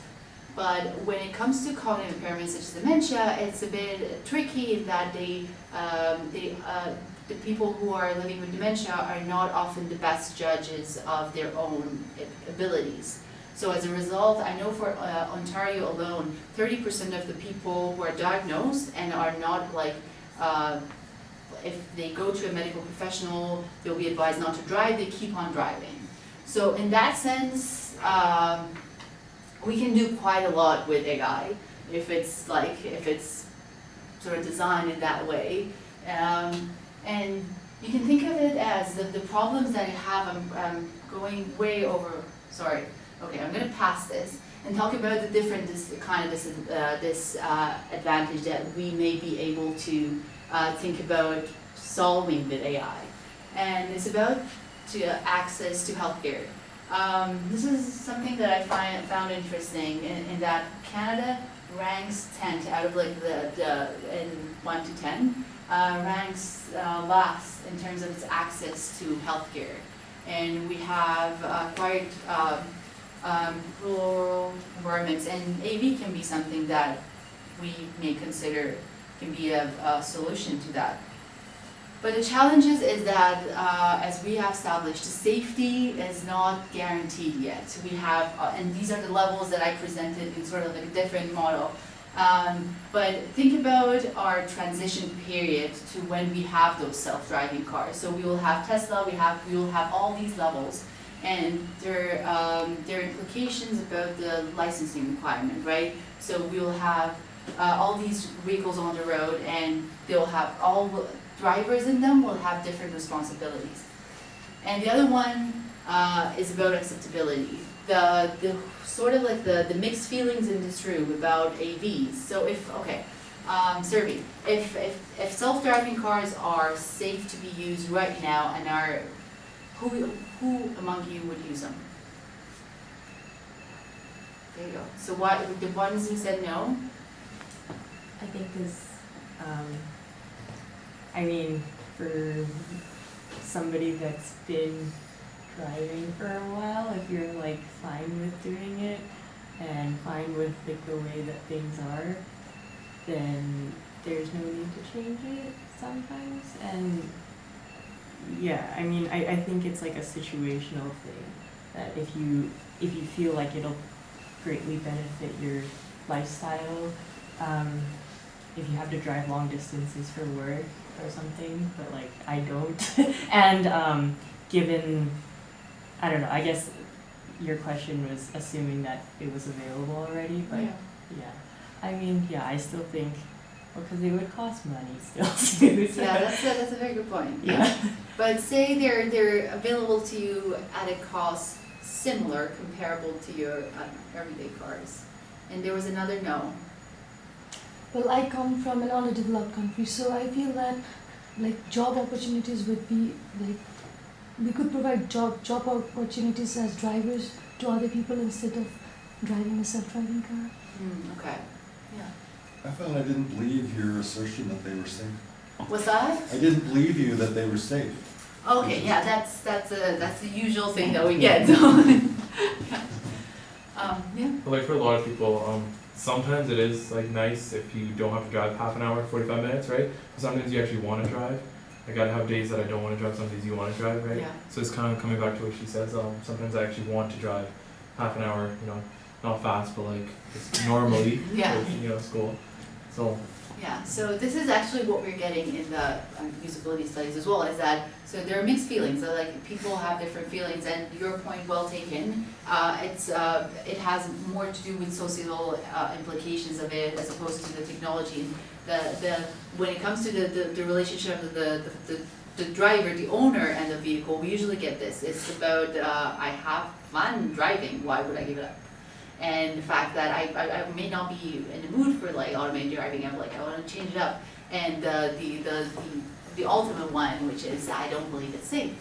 But when it comes to cognitive impairments such as dementia, it's a bit tricky in that the people who are living with dementia are not often the best judges of their own abilities. So as a result, I know for Ontario alone, 30% of the people who are diagnosed and are not like, if they go to a medical professional, they'll be advised not to drive, they keep on driving. So in that sense, we can do quite a lot with AI if it's sort of designed in that way. And you can think of it as the problems that I have, I'm going way over, sorry. Okay, I'm going to pass this and talk about the different advantage that we may be able to think about solving with AI. And it's about access to healthcare. This is something that I found interesting in that Canada ranks 10th out of like in 1 to 10, ranks last in terms of its access to healthcare. And we have quite rural environments, and AV can be something that we may consider can be a solution to that. But the challenge is that, as we have established, safety is not guaranteed yet. We have, and these are the levels that I presented in sort of like a different model. But think about our transition period to when we have those self-driving cars. So we will have Tesla, we will have all these levels, and there are implications about the licensing requirement, right? So we will have all these vehicles on the road, and they'll have all drivers in them will have different responsibilities. And the other one is about acceptability. The sort of like the mixed feelings in this room about AVs. So Serbi, if self-driving cars are safe to be used right now and are, who among you would use them? There you go. So what, the ones who said no? I think for somebody that's been driving for a while, if you're like fine with doing it and fine with like the way that things are, then there's no need to change it sometimes. And yeah, I think it's like a situational thing, that if you feel like it'll greatly benefit your lifestyle, if you have to drive long distances for work or something, but like I don't. And given, I don't know, I guess your question was assuming that it was available already, but yeah, I still think, well, because it would cost money still too. So. Yeah, that's a very good point. Yeah. But say they're available to you at a cost similar, comparable to your everyday cars. And there was another no. Well, I come from an underdeveloped country, so I feel that like job opportunities would be like we could provide job opportunities as drivers to other people instead of driving a self-driving car. Okay, yeah. I found I didn't believe your assertion that they were safe. What's that? I didn't believe you that they were safe. Okay, yeah, that's the usual thing that we get, so. Yeah. But like for a lot of people, sometimes it is like nice if you don't have to drive half an hour, 45 minutes, right? Sometimes you actually want to drive. Like I have days that I don't want to drive, some days you want to drive, right? Yeah. So it's kind of coming back to what she says, sometimes I actually want to drive half an hour, you know, not fast, but like just normally, Yeah. you know, school. So Yeah, so this is actually what we're getting in the usability studies as well, is that, so there are mixed feelings, so like people have different feelings, and your point well taken. It has more to do with social implications of it as opposed to the technology. When it comes to the relationship of the driver, the owner and the vehicle, we usually get this. It's about, I have fun driving, why would I give it up? And the fact that I may not be in the mood for like automated driving, I'm like, I want to change it up. And the ultimate one, which is I don't believe it's safe.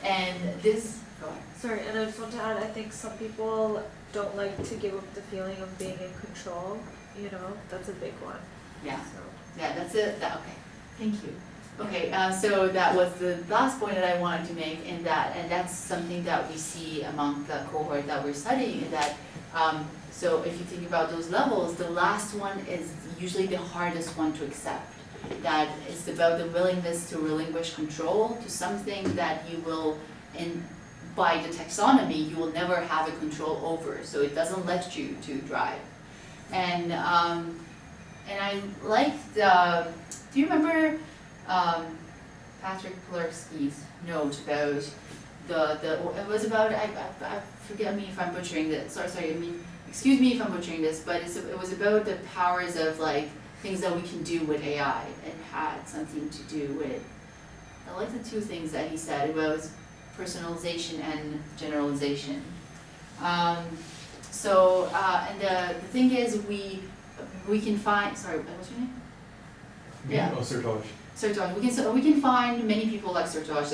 And this, go ahead. Sorry, and I just want to add, I think some people don't like to give up the feeling of being in control, you know, that's a big one. Yeah, So. yeah, that's it, okay, thank you. Okay, so that was the last point that I wanted to make, and that's something that we see among the cohort that we're studying, that so if you think about those levels, the last one is usually the hardest one to accept. That it's about the willingness to relinquish control to something that you will, by the taxonomy, you will never have a control over, so it doesn't let you to drive. And I liked, do you remember Patrick Pilarski's note about it was about, I forget me if I'm butchering this, sorry, I mean, excuse me if I'm butchering this, but it was about the powers of like things that we can do with AI. It had something to do with, I like the two things that he said about personalization and generalization. And the thing is we can find, sorry, what's your name? Yeah. Oh, Sertosh. Sertosh. We can find many people like Sertosh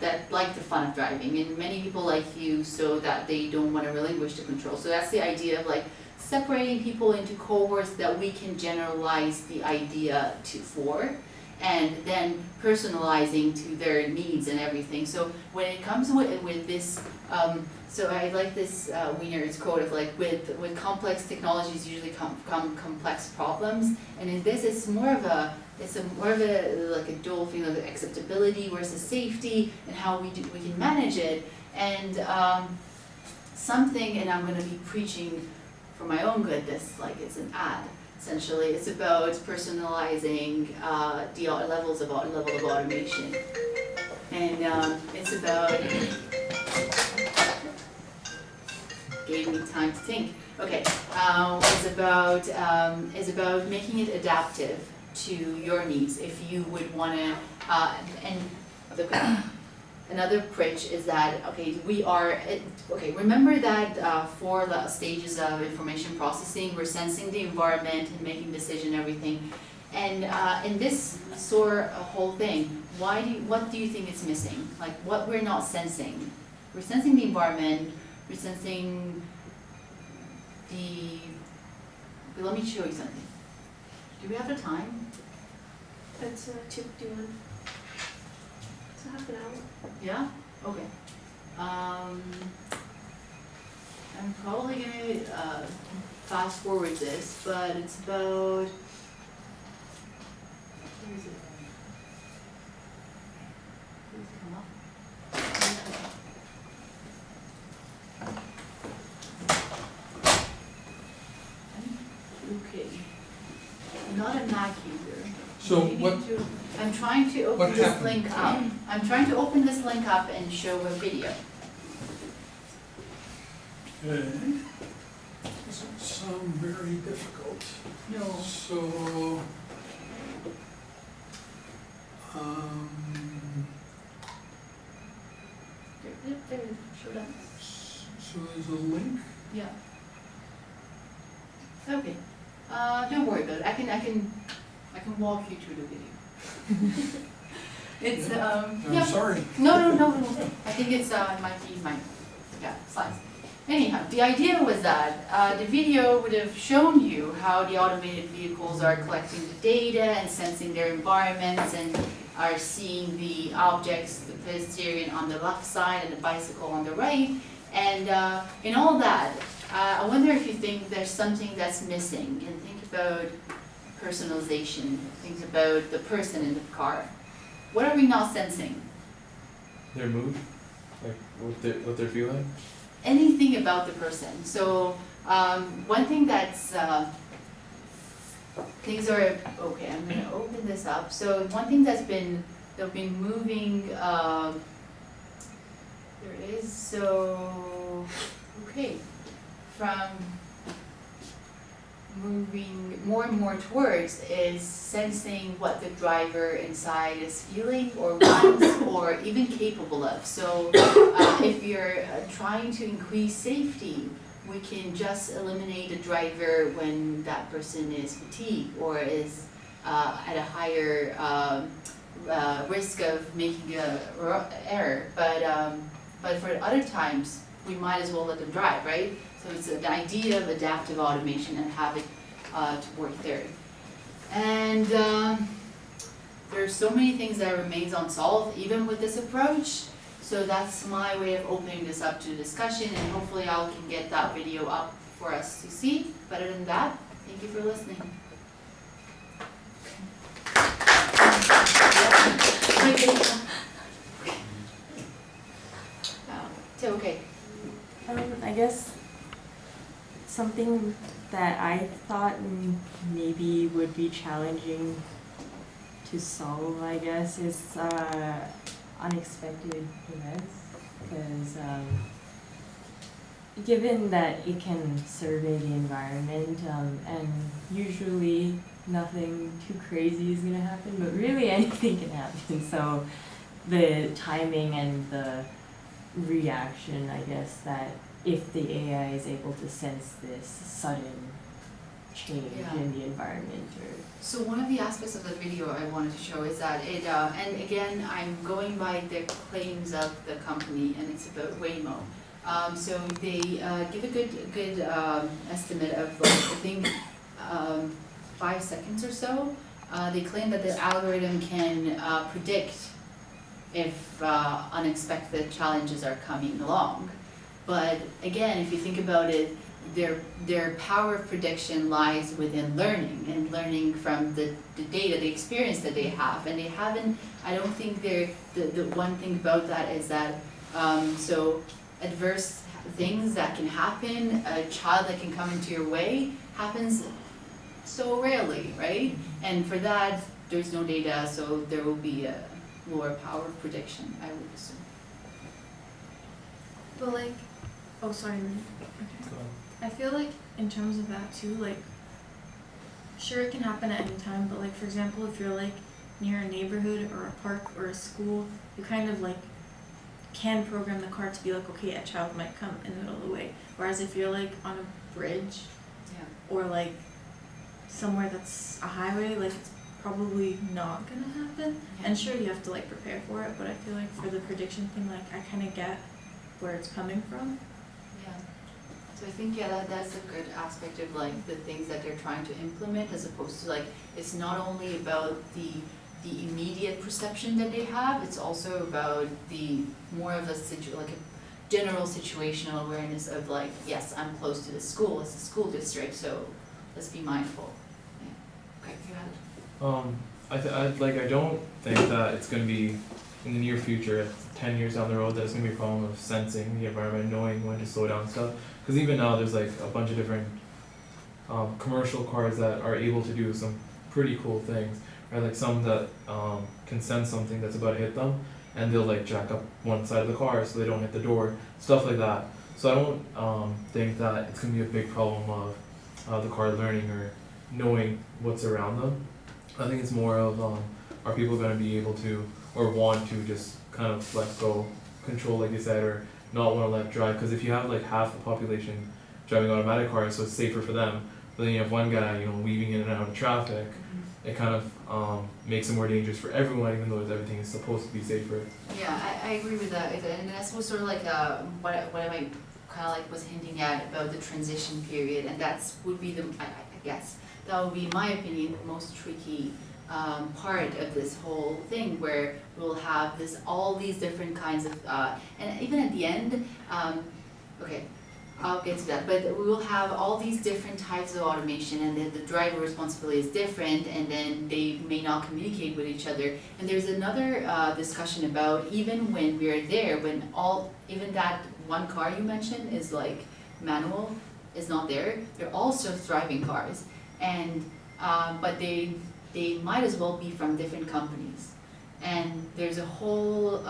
that like the fun of driving, and many people like you so that they don't want to relinquish the control. So that's the idea of like separating people into cohorts that we can generalize the idea for, and then personalizing to their needs and everything. So when it comes with this, so I like this Wiener's quote of like with complex technologies usually come complex problems, and in this it's more of a like a dual thing of acceptability versus safety and how we can manage it, and something, and I'm going to be preaching for my own good, this like it's an ad. Essentially, it's about personalizing the level of automation, and it's about. Gave me time to think. Okay, is about making it adaptive to your needs. If you would want to, another pitch is that remember that 4 stages of information processing, we're sensing the environment and making decision everything, and in this whole thing, what do you think it's missing? Like what we're not sensing? We're sensing the environment. We're sensing let me show you something. Do we have the time? That's 2:51. So half an hour. Yeah? Okay. I'm probably gonna fast forward this, but it's about, where is it? Please come up. Okay. I'm not a Mac user. So Maybe what- I'm trying to what open this happened? link up. I'm trying to open this link up and show a video. Okay. Doesn't sound very difficult. No. So, There, show that. so there's a link. Yeah. Okay, don't worry about it, I can walk you through the video. It's, I'm yeah, sorry. no, I think it's, might be my, yeah, slides. Anyhow, the idea was that, the video would have shown you how the automated vehicles are collecting the data and sensing their environments and are seeing the objects, the pedestrian on the left side and the bicycle on the right. And in all that, I wonder if you think there's something that's missing, and think about personalization, think about the person in the car. What are we not sensing? Their mood, like what they're feeling. Anything about the person. So one thing that's, things are, okay, I'm gonna open this up. So one thing they've been moving, there it is, so, okay, from moving more and more towards is sensing what the driver inside is feeling or wants or even capable of. So if you're trying to increase safety, we can just eliminate the driver when that person is fatigued or is at a higher risk of making an error. But for other times, we might as well let them drive, right? So it's the idea of adaptive automation and have it to work there. And there's so many things that remains unsolved even with this approach. So that's my way of opening this up to discussion, and hopefully I can get that video up for us to see. But other than that, thank you for listening. So okay. I guess something that I thought maybe would be challenging to solve, I guess, is unexpected events. Because given that it can survey the environment, and usually nothing too crazy is going to happen, but really anything can happen. So the timing and the reaction, I guess, that if the AI is able to sense this sudden change in the environment. So one of the aspects of the video I wanted to show is that it, and again, I'm going by the claims of the company, and it's about Waymo. So they give a good estimate of, like, I think 5 seconds or so. They claim that the algorithm can predict if unexpected challenges are coming along. But again, if you think about it, their power of prediction lies within learning and learning from the data, the experience that they have. And they haven't, I don't think the one thing about that is that, so adverse things that can happen, a child that can come into your way happens so rarely, right? And for that, there's no data, so there will be a lower power of prediction, I would assume. But like, oh sorry, I feel like in terms of that too, like, sure it can happen at any time, but like for example, if you're like near a neighborhood or a park or a school, you kind of like can program the car to be like, okay, a child might come in the middle of the way. Whereas if you're like on a bridge or like somewhere that's a highway, like it's probably not gonna happen. And sure, you have to like prepare for it, but I feel like for the prediction thing, like I kind of get where it's coming from. Yeah. So I think, yeah, that's a good aspect of like the things that they're trying to implement, as opposed to like, it's not only about the immediate perception that they have, it's also about the more of a like a general situational awareness of like, yes, I'm close to the school, it's a school district, so let's be mindful. Yeah. Okay, you had it. I don't think that it's going to be in the near future, 10 years down the road, that it's going to be a problem of sensing the environment, knowing when to slow down stuff. Because even now, there's like a bunch of different commercial cars that are able to do some pretty cool things. Right? Like some that can sense something that's about to hit them, and they'll like jack up one side of the car so they don't hit the door, stuff like that. So I don't think that it's going to be a big problem of the car learning or knowing what's around them. I think it's more of are people going to be able to or want to just kind of let go, control, like you said, or not want to let drive? Because if you have like half the population driving automatic cars, so it's safer for them, But then you have one guy, weaving in and out of traffic. It kind of makes it more dangerous for everyone, even though everything is supposed to be safer. Yeah, I agree with that, and I suppose sort of like what I might kind of like was hinting at about the transition period, and would be I guess that would be, in my opinion, the most tricky part of this whole thing, where we'll have all these different kinds of and even at the end, okay, I'll get to that, but we will have all these different types of automation, and then the driver responsibility is different, and then they may not communicate with each other. And there's another discussion about, even when we're there, even that one car you mentioned is like manual, is not there, they're also driving cars, and but they might as well be from different companies. And there's a whole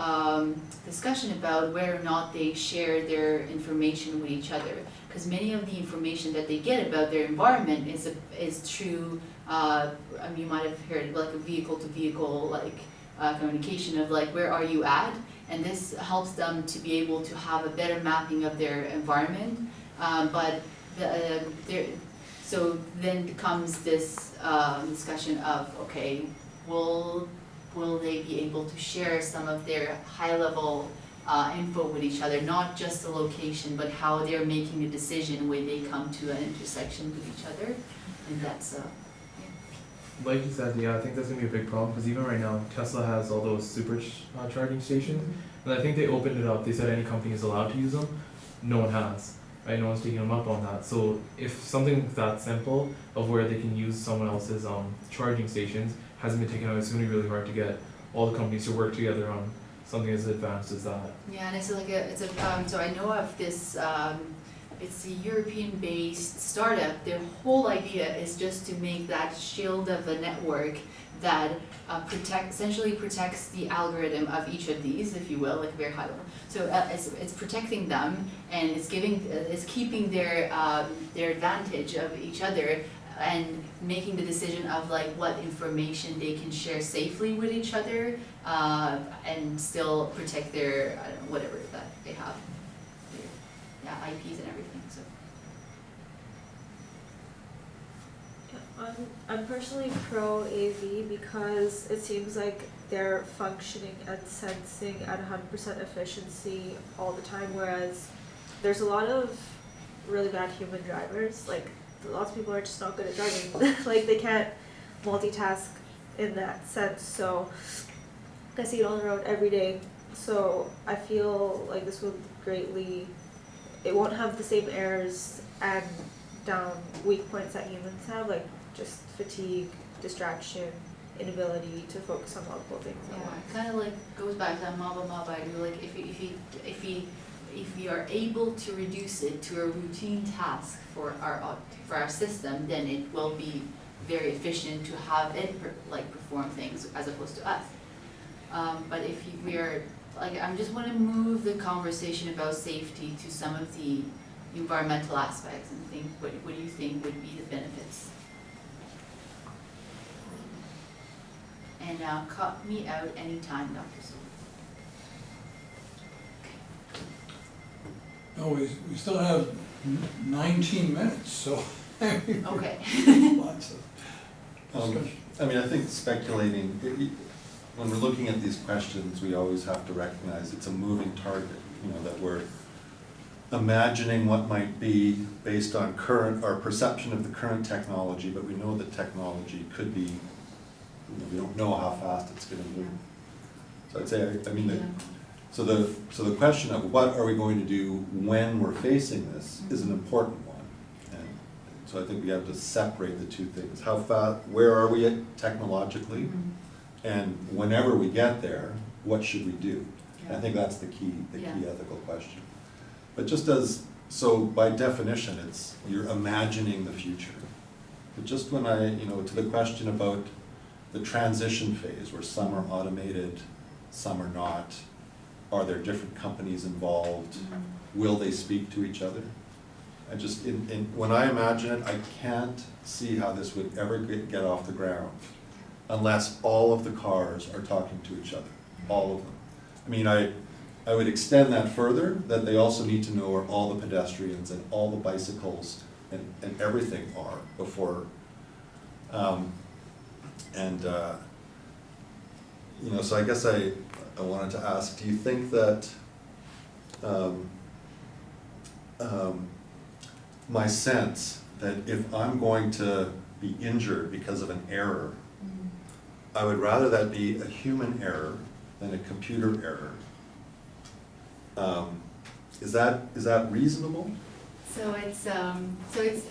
discussion about whether or not they share their information with each other, because many of the information that they get about their environment is through, you might have heard like a vehicle-to-vehicle communication of like, where are you at? And this helps them to be able to have a better mapping of their environment. So then comes this discussion of, okay, will they be able to share some of their high-level info with each other, not just the location, but how they're making a decision when they come to an intersection with each other, and that's Like you said, yeah, I think that's gonna be a big problem, because even right now, Tesla has all those super charging stations, and I think they opened it up. They said any company is allowed to use them. No one has, right? No one's taking them up on that. So if something that simple of where they can use someone else's charging stations hasn't been taken out, it's gonna be really hard to get all the companies to work together on something as advanced as that. Yeah, and so I know of this, it's a European-based startup. Their whole idea is just to make that shield of a network that essentially protects the algorithm of each of these, if you will, like very high level. So it's protecting them, and it's keeping their advantage of each other, and making the decision of like what information they can share safely with each other, and still protect their, I don't know, whatever that they have, their IPs and everything. So I'm personally pro AV because it seems like they're functioning and sensing at 100% efficiency all the time, whereas there's a lot of really bad human drivers. Like, lots of people are just not good at driving. Like, they can't multitask in that sense. So I see it on the road every day. So I feel like this will it won't have the same errors and weak points that humans have, like just fatigue, distraction, inability to focus on multiple things at yeah, once. it kind of like goes back to that mob idea. Like if we are able to reduce it to a routine task for our system, then it will be very efficient to have it perform things as opposed to us. But if we are I just want to move the conversation about safety to some of the environmental aspects and think what do you think would be the benefits? And cut me out anytime, Dr. Silver. No, we still have 19 minutes, so. Okay. Lots of discussion. I think speculating, when we're looking at these questions, we always have to recognize it's a moving target, that we're imagining what might be based on our perception of the current technology, but we know that technology could be, we don't know how fast it's going to move. So I'd say, so the question of what are we going to do when we're facing this is an important one. And so I think we have to separate the two things. How fast, where are we technologically? Mm-hmm. And whenever we get there, what should we do? Yeah. I think that's the key Yeah. ethical question. But so by definition, you're imagining the future. But just when to the question about the transition phase, where some are automated, some are not, are there different companies involved? Mm-hmm. Will they speak to each other? When I imagine it, I can't see how this would ever get off the ground unless all of the cars are talking to each other, all of them. I would extend that further, that they also need to know where all the pedestrians and all the bicycles and everything are before. You know, so I guess I wanted to ask, do you think that my sense that if I'm going to be injured because of an error, I would rather that be a human error than a computer error. Is that reasonable? So it's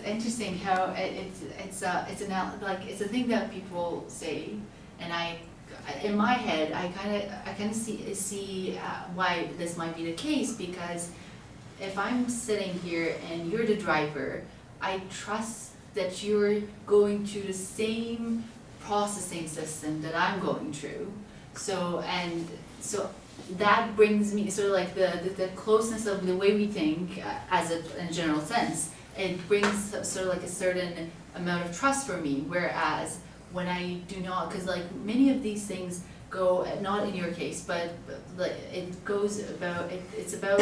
interesting how it's a thing that people say, and in my head I kind of see why this might be the case, because if I'm sitting here and you're the driver, I trust that you're going through the same processing system that I'm going through. So that brings me sort of like the closeness of the way we think in a general sense. It brings sort of like a certain amount of trust for me, whereas when I do not, because like many of these things go, not in your case, but like it goes about, it's about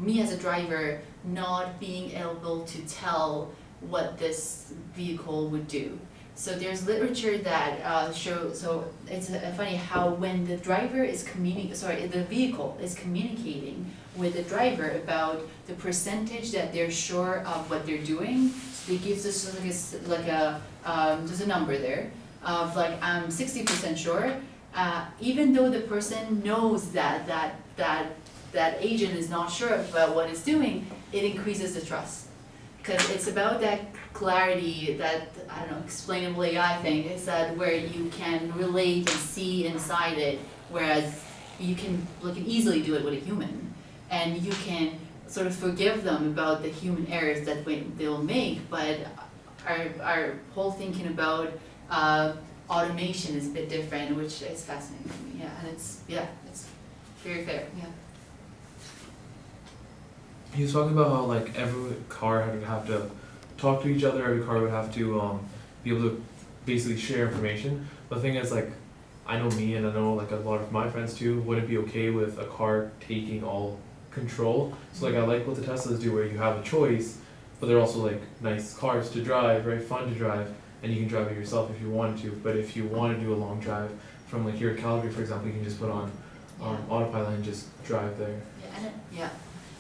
me as a driver not being able to tell what this vehicle would do. So there's literature that shows, so it's funny how when the driver is the vehicle is communicating with the driver about the percentage that they're sure of what they're doing, so it gives us there's a number there of like, I'm 60% sure, even though the person knows that agent is not sure about what it's doing, it increases the trust. Because it's about that clarity, that, I don't know, explainable AI thing, is that where you can relate and see inside it, whereas you can easily do it with a human. And you can sort of forgive them about the human errors that they'll make, but our whole thinking about automation is a bit different, which is fascinating to me, and it's very fair, yeah. He was talking about how like every car would have to talk to each other, every car would have to be able to basically share information. But the thing is, like, I know me and I know like a lot of my friends too wouldn't be okay with a car taking all control. So like I like what the Teslas do, where you have a choice, but they're also like nice cars to drive, very fun to drive, and you can drive it yourself if you wanted to. But if you want to do a long drive from like here at Calgary, for example, you can just put on autopilot and just drive there. Yeah.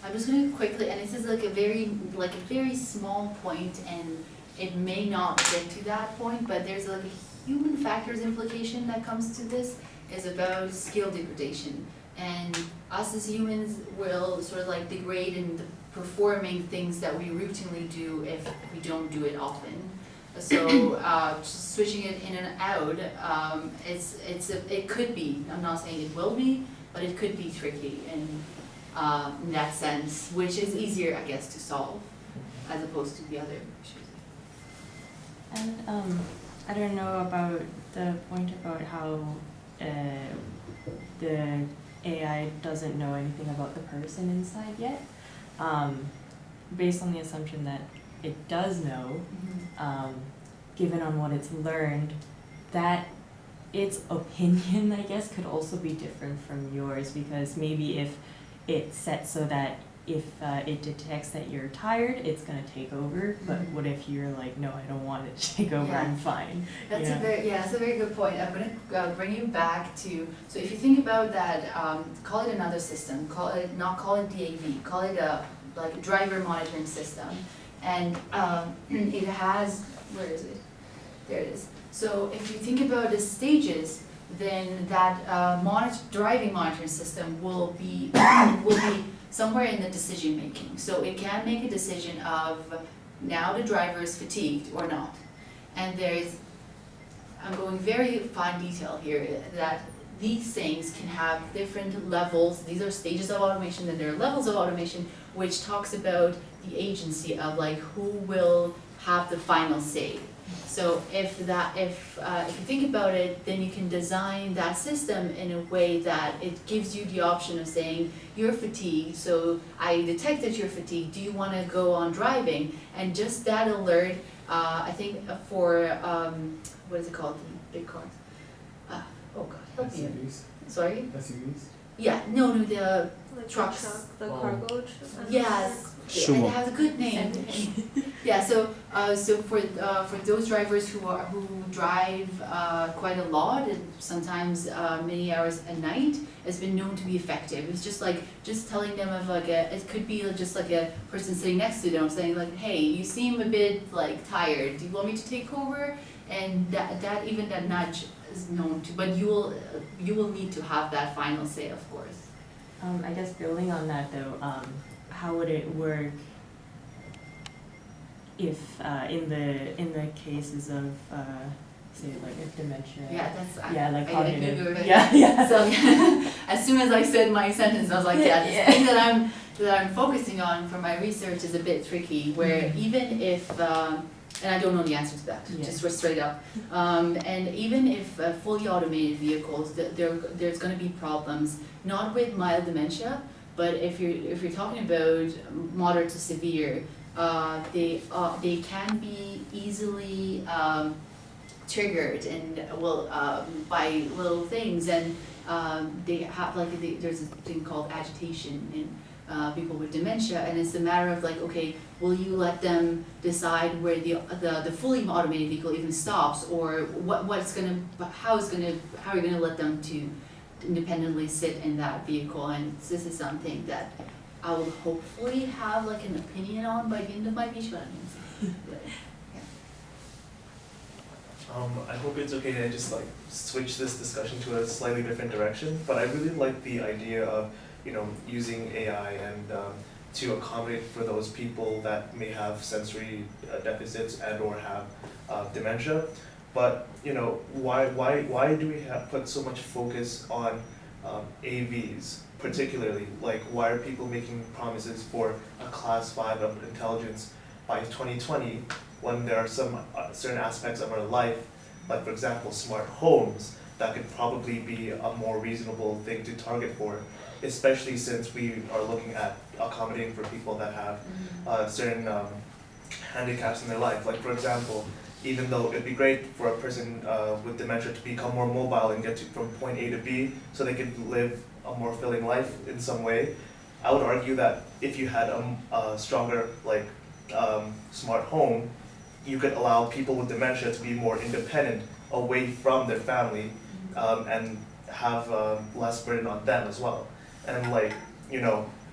I'm just going to quickly, and this is like a very small point, and it may not get to that point, but there's like a human factors implication that comes to this, is about skill degradation. And us as humans will sort of like degrade in the performing things that we routinely do if we don't do it often. So just switching it in and out, it could be, I'm not saying it will be, but it could be tricky in that sense, which is easier, I guess, to solve as opposed to the other issues. And I don't know about the point about how the AI doesn't know anything about the person inside yet. Based on the assumption that it does know, given on what it's learned, that its opinion, I guess, could also be different from yours, because maybe if it's set so that if it detects that you're tired, it's going to take over, but what if you're like, no, I don't want it to take over, I'm fine. That's a very good point. I'm going to bring you back to, so if you think about that, call it another system, call it DAV, call it like a driver monitoring system, and it has, where is it? There it is. So if you think about the stages, then that driving monitoring system will be somewhere in the decision making. So it can make a decision of now the driver is fatigued or not. And I'm going very fine detail here, that these things can have different levels. These are stages of automation, and there are levels of automation, which talks about the agency of like who will have the final say. So if you think about it, then you can design that system in a way that it gives you the option of saying, you're fatigued, so I detect that you're fatigued, do you want to go on driving? And just that alert, I think for, what is it called, the big cars? Oh God, help me. SUVs? Sorry? SUVs? Yeah, no, the Like trucks. the Oh. cargo truck. Yes, Sumo. and it has a good name. Yeah, so for those drivers who drive quite a lot and sometimes many hours a night, it's been known to be effective. It's just telling them of it could be just like a person sitting next to them saying like, hey, you seem a bit like tired. Do you want me to take over? And that even that nudge is known to, but you will need to have that final say, of course. I guess building on that though, how would it work if in the cases of say like if dementia? Yeah, that's Yeah, like I knew cognitive. you were gonna- Yeah. So as soon as I said my sentence, I was like, yeah, this thing that I'm focusing on for my research is a bit tricky. Where even if and I don't know the answer to that, Yeah. just straight up. And even if fully automated vehicles, there's going to be problems, not with mild dementia, but if you're talking about moderate to severe, they can be easily triggered and by little things, and they have there's a thing called agitation in people with dementia, and it's a matter of like, okay, will you let them decide where the fully automated vehicle even stops, or how are you gonna let them to independently sit in that vehicle? And this is something that I will hopefully have like an opinion on by the end of my PhD. I hope it's okay to just like switch this discussion to a slightly different direction, but I really like the idea of, using AI and to accommodate for those people that may have sensory deficits and or have dementia. But why do we put so much focus on AVs particularly? Like, why are people making promises for a class 5 of intelligence by 2020 when there are some certain aspects of our life, like for example smart homes, that could probably be a more reasonable thing to target for, especially since we are looking at accommodating for people that have certain handicaps in their life. Like for example, even though it'd be great for a person with dementia to become more mobile and get from point A to B so they could live a more fulfilling life in some way, I would argue that if you had a stronger smart home, you could allow people with dementia to be more independent away from their family and have less burden on them as well. And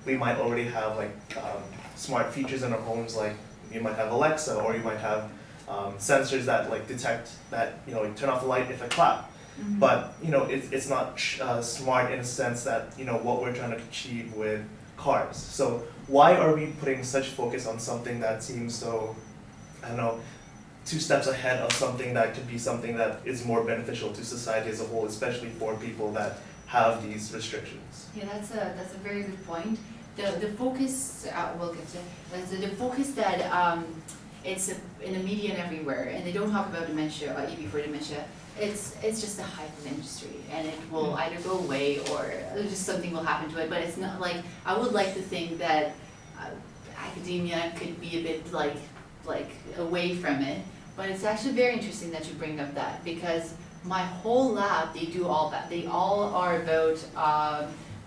we might already have smart features in our homes, like you might have Alexa, or you might have sensors that detect that you turn off the light if I clap. But it's not smart in a sense that what we're trying to achieve with cars. So why are we putting such focus on something that seems so, I don't know, 2 steps ahead of something that could be something that is more beneficial to society as a whole, especially for people that have these restrictions? Yeah, that's a very good point. The focus we'll get to the focus that it's in the media and everywhere, and they don't talk about dementia or EV for dementia. It's just a hype of industry, and it will either go away or just something will happen to it. But it's not like, I would like to think that academia could be a bit like away from it. But it's actually very interesting that you bring up that, because my whole lab, they do all that. They all are about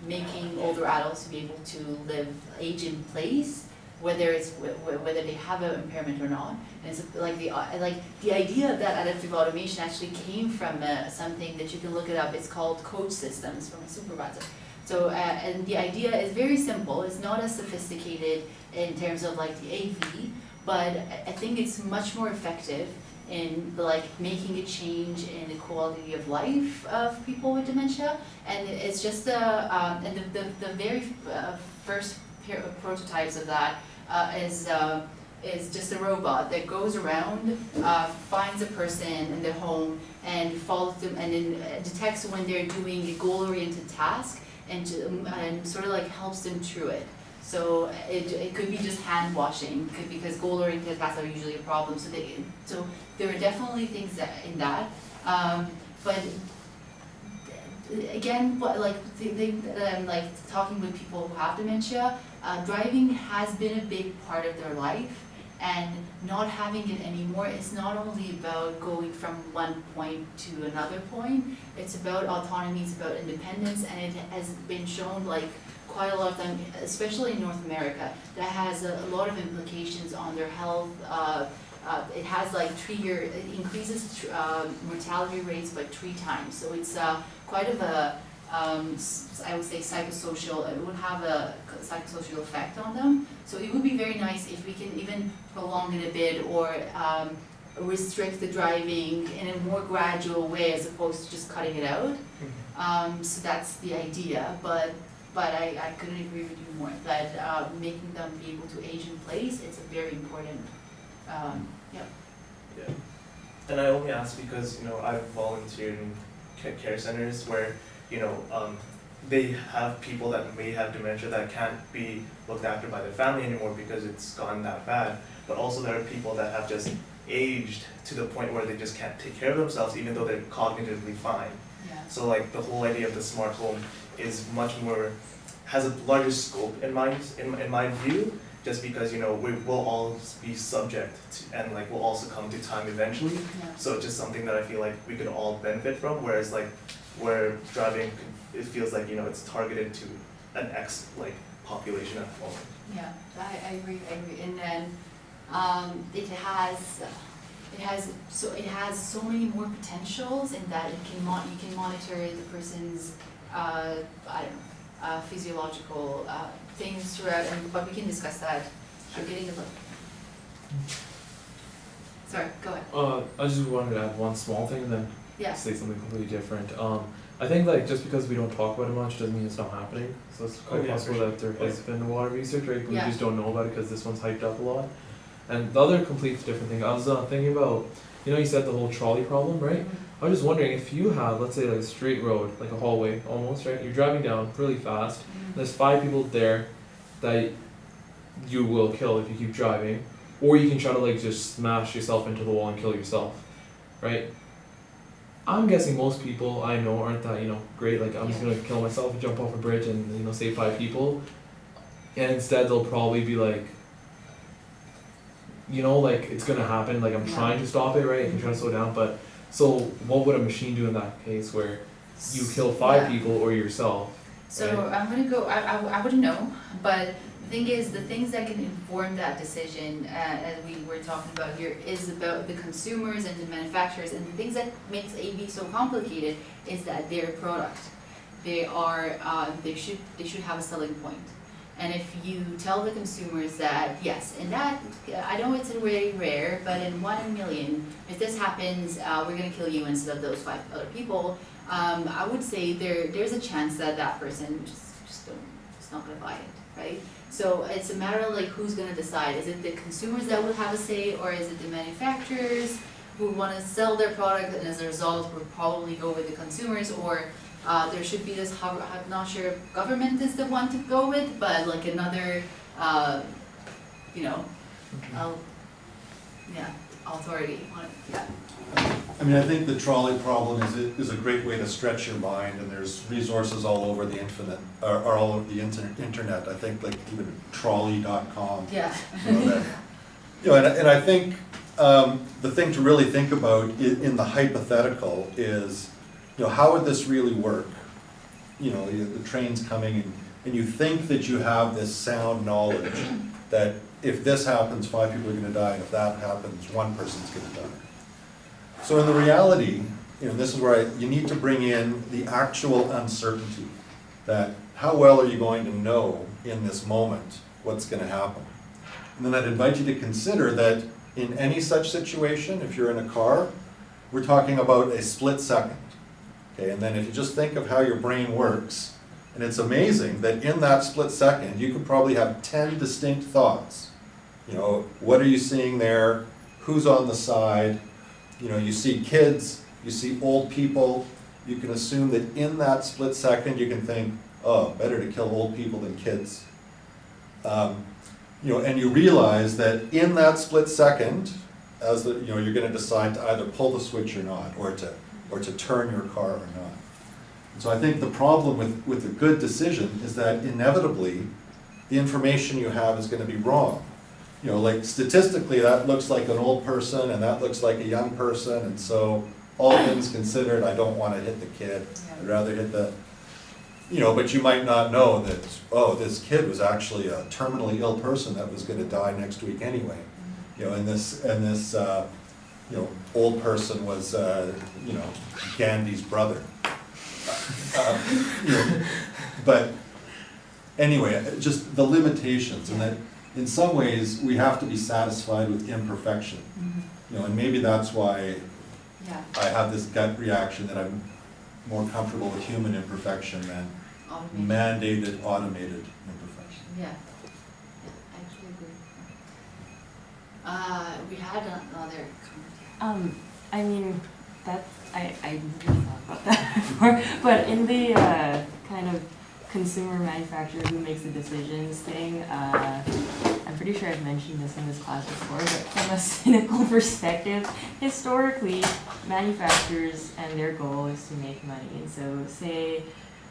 making older adults be able to age in place, whether they have an impairment or not. And it's the idea of that adaptive automation actually came from something that you can look it up. It's called coach systems from a supervisor. So and the idea is very simple. It's not as sophisticated in terms of the AV, but I think it's much more effective in making a change in the quality of life of people with dementia. And it's just and the very first prototypes of that is just a robot that goes around, finds a person in their home and follows them, and then detects when they're doing a goal-oriented task and sort of helps them through it. So it could be just hand washing, because goal-oriented tasks are usually a problem. So there are definitely things in that, but again, talking with people who have dementia, driving has been a big part of their life, and not having it anymore is not only about going from one point to another point. It's about autonomy, it's about independence, and it has been shown quite a lot of them, especially in North America, that has a lot of implications on their health. It has like it increases mortality rates by 3 times. So it's quite of a, I would say psychosocial, it would have a psychosocial effect on them. So it would be very nice if we can even prolong it a bit or restrict the driving in a more gradual way as opposed to just cutting it out. So that's the idea, but I couldn't agree with you more that making them be able to age in place, it's a very important, Yeah. And I only ask because, I've volunteered in care centers where, they have people that may have dementia that can't be looked after by their family anymore because it's gone that bad. But also there are people that have just aged to the point where they just can't take care of themselves even though they're cognitively fine. yeah. So like the whole idea of the smart home is much more, has a larger scope in my view, just because, we will all be subject to, and like we'll also come to time eventually. Yeah. So it's just something that I feel like we could all benefit from, whereas like where driving, it feels like, it's targeted to an X like population at the moment. Yeah, I agree, and then it has so many more potentials in that you can monitor the person's physiological things throughout, but we can discuss that. I'm getting a little. Sorry, go ahead. I just wanted to add one small thing and then Yeah. say something completely different. I think like just because we don't talk about it much doesn't mean it's not happening. So it's quite Oh, yeah, possible for sure. that there has been a lot of research, right? But Yeah. we just don't know about it because this one's hyped up a lot. And the other complete different thing, I was thinking about, you said the whole trolley problem, right? I was just wondering if you have, let's say like a straight road, like a hallway almost, right? You're driving down really fast. There's 5 people there that you will kill if you keep driving, or you can try to like just smash yourself into the wall and kill yourself, right? I'm guessing most people I know aren't that, great, like I'm just gonna kill myself and jump off a bridge and, save 5 people. And instead they'll probably be like, like it's gonna happen, like I'm trying to stop it, right? I'm trying to slow down, but so what would a machine do in that case where you kill 5 Yeah. people or yourself? So Right. I'm gonna go, I wouldn't know, but the thing is, the things that can inform that decision, as we were talking about here, is about the consumers and the manufacturers, and the things that makes AV so complicated is that they're a product. They are, they should have a selling point. And if you tell the consumers that, yes, and that, I know it's very rare, but in 1 in a million, if this happens, we're gonna kill you instead of those 5 other people, I would say there's a chance that that person just not gonna buy it, right? So it's a matter of like who's gonna decide. Is it the consumers that will have a say, or is it the manufacturers who wanna sell their product and as a result will probably go with the consumers, or there should be this, I'm not sure if government is the one to go with, but like another, authority on it, yeah. I think the trolley problem is a great way to stretch your mind, and there's resources all over the internet. I think like even trolley.com. Yeah. And I think the thing to really think about in the hypothetical is, how would this really work? The train's coming and you think that you have this sound knowledge that if this happens, 5 people are gonna die, and if that happens, 1 person's gonna die. So in the reality, this is where you need to bring in the actual uncertainty, that how well are you going to know in this moment what's gonna happen? And then I'd invite you to consider that in any such situation, if you're in a car, we're talking about a split second. Okay, and then if you just think of how your brain works, and it's amazing that in that split second, you could probably have 10 distinct thoughts. What are you seeing there? Who's on the side? You see kids, you see old people. You can assume that in that split second, you can think, oh, better to kill old people than kids. And you realize that in that split second, you're going to decide to either pull the switch or not, or to turn your car or not. And so I think the problem with a good decision is that inevitably the information you have is going to be wrong. Like statistically that looks like an old person and that looks like a young person, and so all things considered, I don't want to hit the kid. I'd rather hit the You know, but you might not know that, oh, this kid was actually a terminally ill person that was gonna die next week anyway. You know, and this, you know, old person was, you know, Gandhi's brother. You know, but anyway, just the limitations, and that in some ways, we have to be satisfied with imperfection. You know, and maybe that's why Yeah, I have this gut reaction that I'm more comfortable with human imperfection than automation. mandated, automated imperfection. Yeah, I actually agree. We had another comment. I mean, that's, I never thought about that before, but in the kind of consumer manufacturer who makes the decisions thing, I'm pretty sure I've mentioned this in this class before, but from a cynical perspective, historically, manufacturers and their goal is to make money. And so say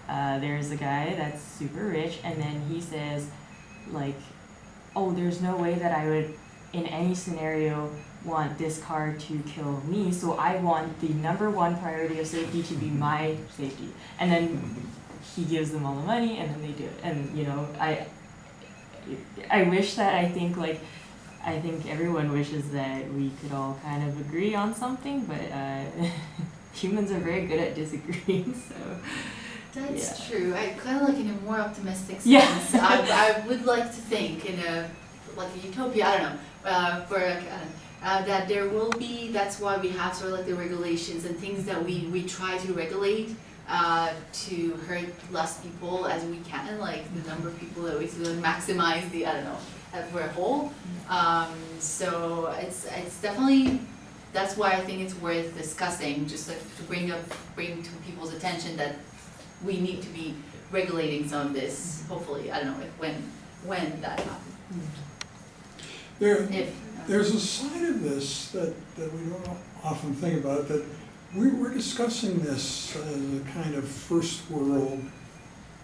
there's a guy that's super rich, and then he says, like, oh, there's no way that I would, in any scenario, want this car to kill me, so I want the number one priority of safety to be my safety. And then he gives them all the money, and then they do it. And, you know, I wish that, I think everyone wishes that we could all kind of agree on something, but humans are very good at disagreeing, so. That's true. I kind of like in a more optimistic sense. Yeah. I would like to think in a like a utopia. I don't know. That there will be. That's why we have sort of like the regulations and things that we try to regulate to hurt less people as we can. Like the number of people that we sort of maximize the for a whole. So it's definitely. That's why I think it's worth discussing. Just like to bring to people's attention that we need to be regulating some of this, hopefully, I don't know, when that happens. There's a side of this that we don't often think about, that we're discussing this as a kind of first world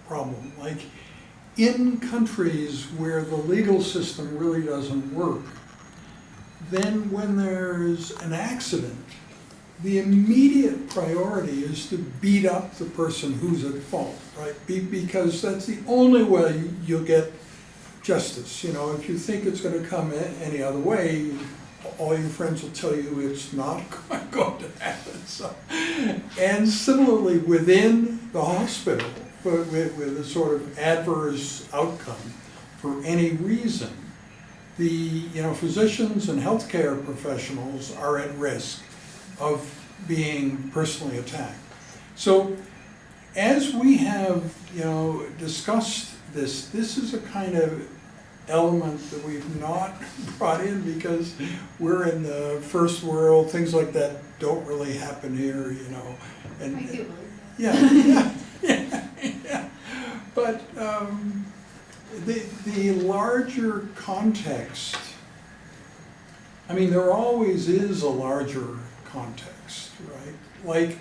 problem. Like in countries where the legal system really doesn't work, then when there's an accident, the immediate priority is to beat up the person who's at fault, right? Because that's the only way you'll get justice. You know, if you think it's going to come any other way, all your friends will tell you it's not going to happen. So, and similarly, within the hospital, with a sort of adverse outcome for any reason, the physicians and healthcare professionals are at risk of being personally attacked. So as we have discussed this is a kind of element that we've not brought in because we're in the first world, things like that don't really happen here, and I do believe yeah. But the larger context, I mean, there always is a larger context, right? Like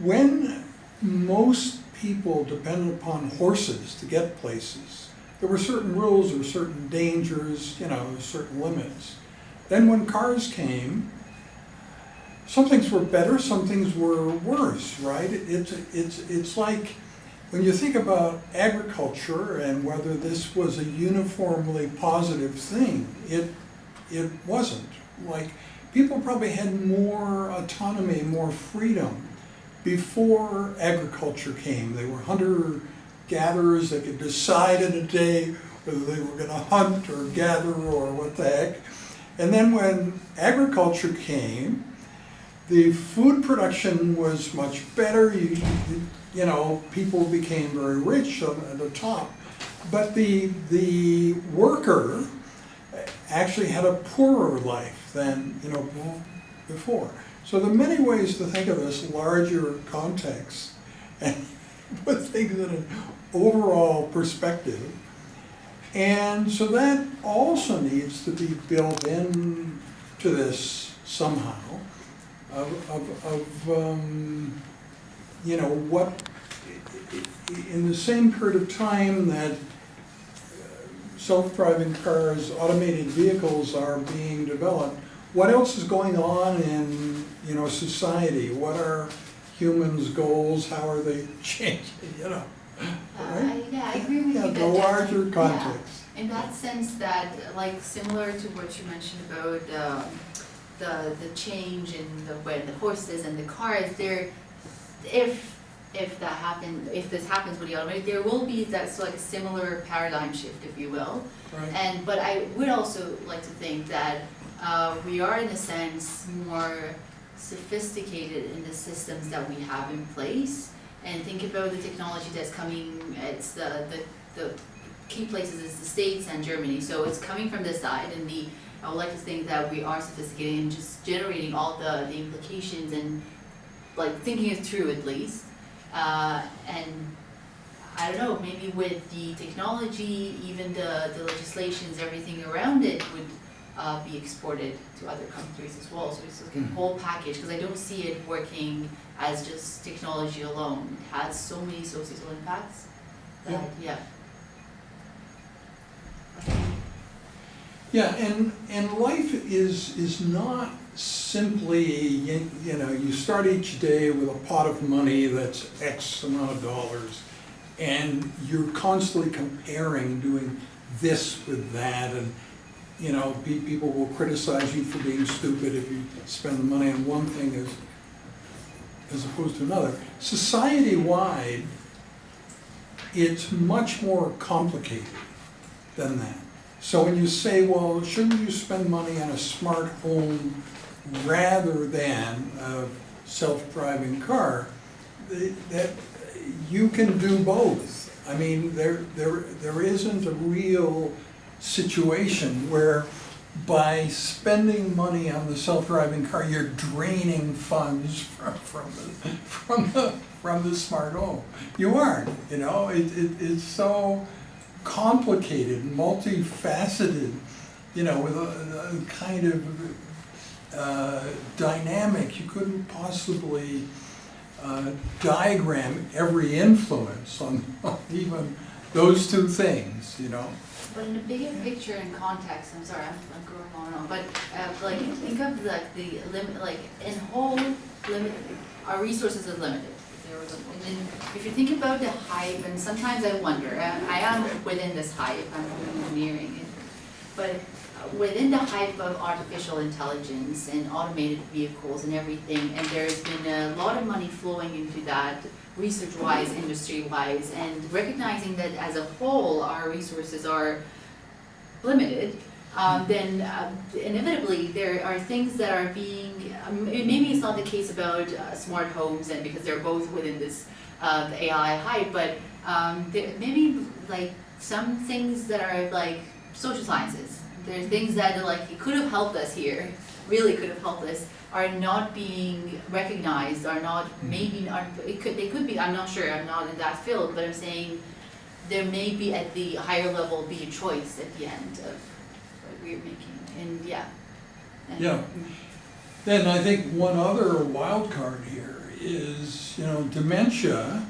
when most people depended upon horses to get places, there were certain rules or certain dangers, certain limits. Then when cars came, some things were better, some things were worse, right? It's like when you think about agriculture and whether this was a uniformly positive thing, it wasn't. Like people probably had more autonomy, more freedom before agriculture came. They were hunter-gatherers. They could decide in a day whether they were going to hunt or gather or what the heck. And then when agriculture came, the food production was much better. People became very rich at the top. But the worker actually had a poorer life than before. So there are many ways to think of this larger context and put things in an overall perspective. And so that also needs to be built in to this somehow what in the same period of time that self-driving cars, automated vehicles are being developed, what else is going on in society? What are humans' goals? How are they changing? Yeah, I agree with Yeah, you. the that- larger yeah. context. In that sense that, like, similar to what you mentioned about the change in where the horses and the cars, if this happens with the automated, there will be that sort of like a similar paradigm shift, if you will. Right. But I would also like to think that we are in a sense more sophisticated in the systems that we have in place. And think about the technology that's coming, it's the key places is the States and Germany, so it's coming from this side, and I would like to think that we are sophisticated in just generating all the implications and like thinking it through at least. And I don't know, maybe with the technology, even the legislations, everything around it would be exported to other countries as well. So it's like a whole package, because I don't see it working as just technology alone. It has so many societal impacts that, yeah. Yeah, and life is not simply, you know, you start each day with a pot of money that's X amount of dollars, and you're constantly comparing, doing this with that, and, you know, people will criticize you for being stupid if you spend the money on one thing as opposed to another. Society-wide, it's much more complicated than that. So when you say, well, shouldn't you spend money on a smart home rather than a self-driving car, that you can do both. I mean, there isn't a real situation where by spending money on the self-driving car, you're draining funds from the smart home. You aren't, you know, it's so complicated, multifaceted, you know, with a kind of dynamic. You couldn't possibly diagram every influence on even those two things, you know. But in the bigger picture and context, I'm sorry, I'm going on, but like think of like the limit, like in whole limit, our resources are limited. And then if you think about the hype, and sometimes I wonder, I am within this hype, I'm doing engineering, but within the hype of artificial intelligence and automated vehicles and everything, and there's been a lot of money flowing into that, research-wise, industry-wise, and recognizing that as a whole our resources are limited, then inevitably there are things that are being, maybe it's not the case about smart homes, and because they're both within this AI hype, but there maybe like some things that are like social sciences. There's things that like it could have helped us here, really could have helped us, are not being recognized, are not, maybe are, they could be, I'm not sure, I'm not in that field, but I'm saying there may be at the higher level be a choice at the end of what we're making, and yeah. And, Yeah. Then I think one other wild card here is, you know, dementia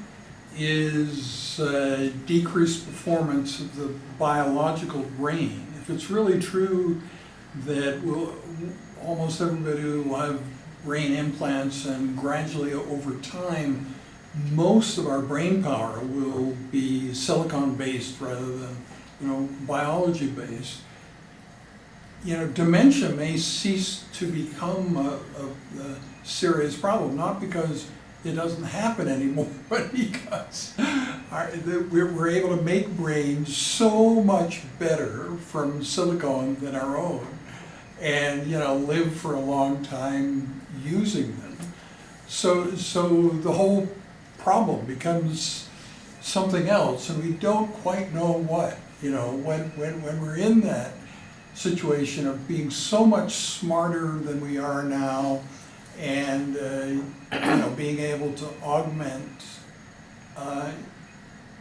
is decreased performance of the biological brain. If it's really true that almost everybody will have brain implants, and gradually over time, most of our brain power will be silicon-based rather than, you know, biology-based. You know, dementia may cease to become a serious problem, not because it doesn't happen anymore, but because we're able to make brains so much better from silicon than our own, and, you know, live for a long time using them. So the whole problem becomes something else, and we don't quite know what. You know, when we're in that situation of being so much smarter than we are now, and you know, being able to augment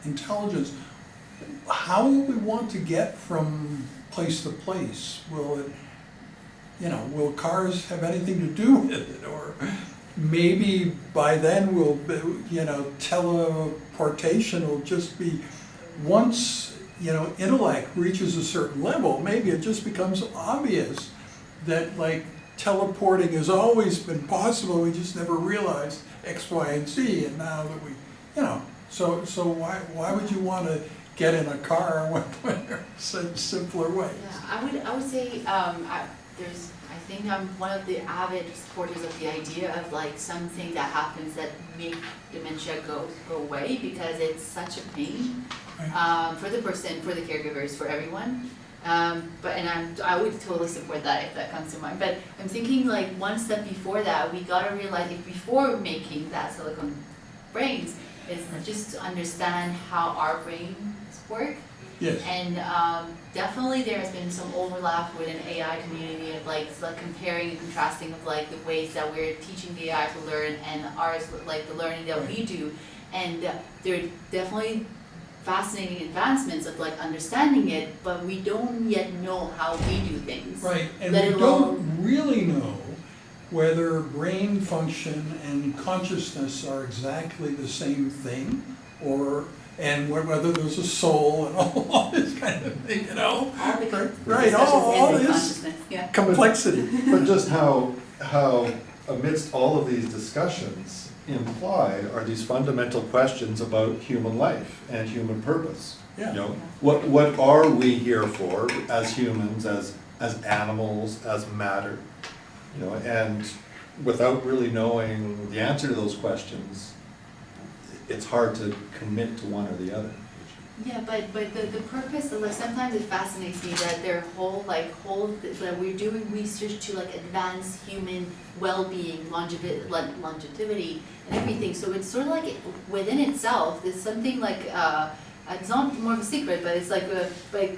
intelligence, how will we want to get from place to place? Will it, you know, will cars have anything to do with it? Or maybe by then we'll, you know, teleportation will just be, once, you know, intellect reaches a certain level, maybe it just becomes obvious that, like, teleporting has always been possible, we just never realized X, Y, and Z, and now that we, you know, So why would you want to get in a car when there's a simpler way? Yeah, I would say, I think I'm one of the avid supporters of the idea of like something that happens that make dementia go away, because it's such a pain, for the person, for the caregivers, for everyone. I would totally support that if that comes to mind. But I'm thinking like one step before that, we gotta realize if before making that silicone brains, is just to understand how our brains work. Yes. And definitely there has been some overlap with an AI community of like comparing and contrasting of like the ways that we're teaching the AI to learn and ours, like the learning that we do. And there are definitely fascinating advancements of like understanding it, but we don't yet know how we do things. Right, and let we alone- don't really know whether brain function and consciousness are exactly the same thing, and whether there's a soul and all this kind of thing, you know? All the Right, discussions all end in this consciousness, yeah. complexity. But just how amidst all of these discussions implied are these fundamental questions about human life and human purpose. Yeah. You know, what are we here for as humans, as animals, as matter? You know, and without really knowing the answer to those questions, it's hard to commit to one or the other. Yeah, but the purpose, like sometimes it fascinates me that their that we're doing research to like advance human well-being, longevity and everything. So it's sort of like within itself, there's something like, it's not more of a secret, but it's like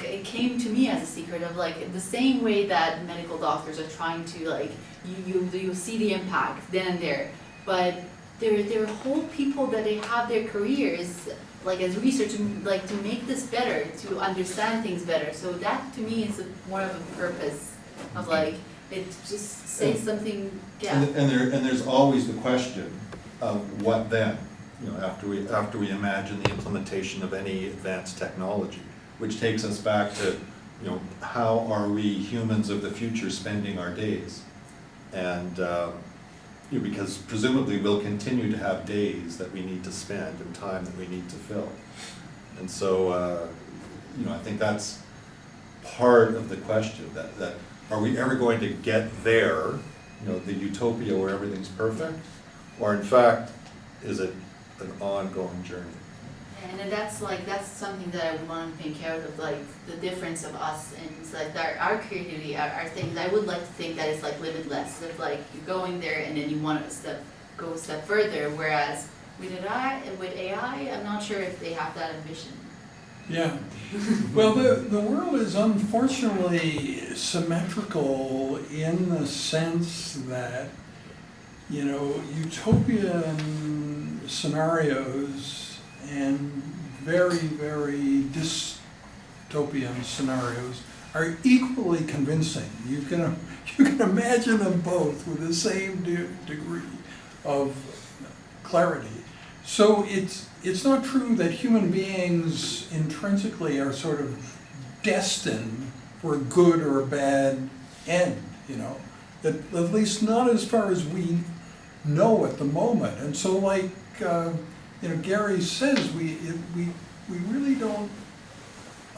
it came to me as a secret of like the same way that medical doctors are trying to like, you see the impact then and there, but there are whole people that they have their careers like as research, like to make this better, to understand things better. So that to me is more of a purpose of like, it just says something, yeah. And there's always the question of what then? You know, after we imagine the implementation of any advanced technology, which takes us back to, you know, how are we humans of the future spending our days? And you know, because presumably we'll continue to have days that we need to spend and time that we need to fill. And so, you know, I think that's part of the question, that are we ever going to get there, you know, the utopia where everything's perfect? Or in fact, is it an ongoing journey? And then that's something that I would want to think out of, like the difference of us and it's like our creativity, our things. I would like to think that it's like limitless, of like you're going there and then you want to go a step further. Whereas with AI, I'm not sure if they have that ambition. Yeah. Well, the world is unfortunately symmetrical in the sense that, you know, utopian scenarios and very, very dystopian scenarios are equally convincing. You can imagine them both with the same degree of clarity. So it's not true that human beings intrinsically are sort of destined for a good or a bad end, you know, at least not as far as we know at the moment. And so like, you know, Gary says we really don't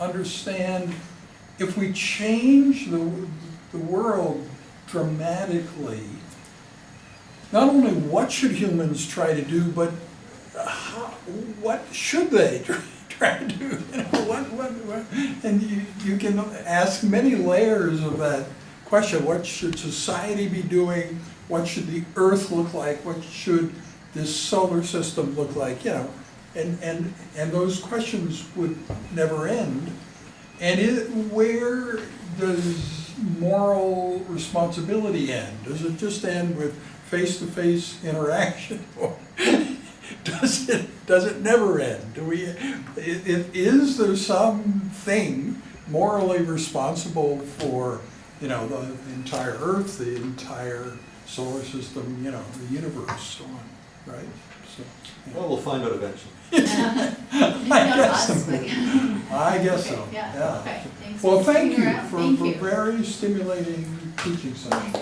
understand if we change the world dramatically. Not only what should humans try to do, but what should they try to do? You know, what? And you can ask many layers of that question. What should society be doing? What should the Earth look like? What should this solar system look like? You know, and those questions would never end. And where does moral responsibility end? Does it just end with face-to-face interaction, or does it never end? Is there something morally responsible for, you know, the entire Earth, the entire solar system, you know, the universe, so on, right? So, yeah. Well, we'll find out eventually. I guess so. Yeah. Okay. Thanks. Well, thank you Thank for you. very stimulating teaching session.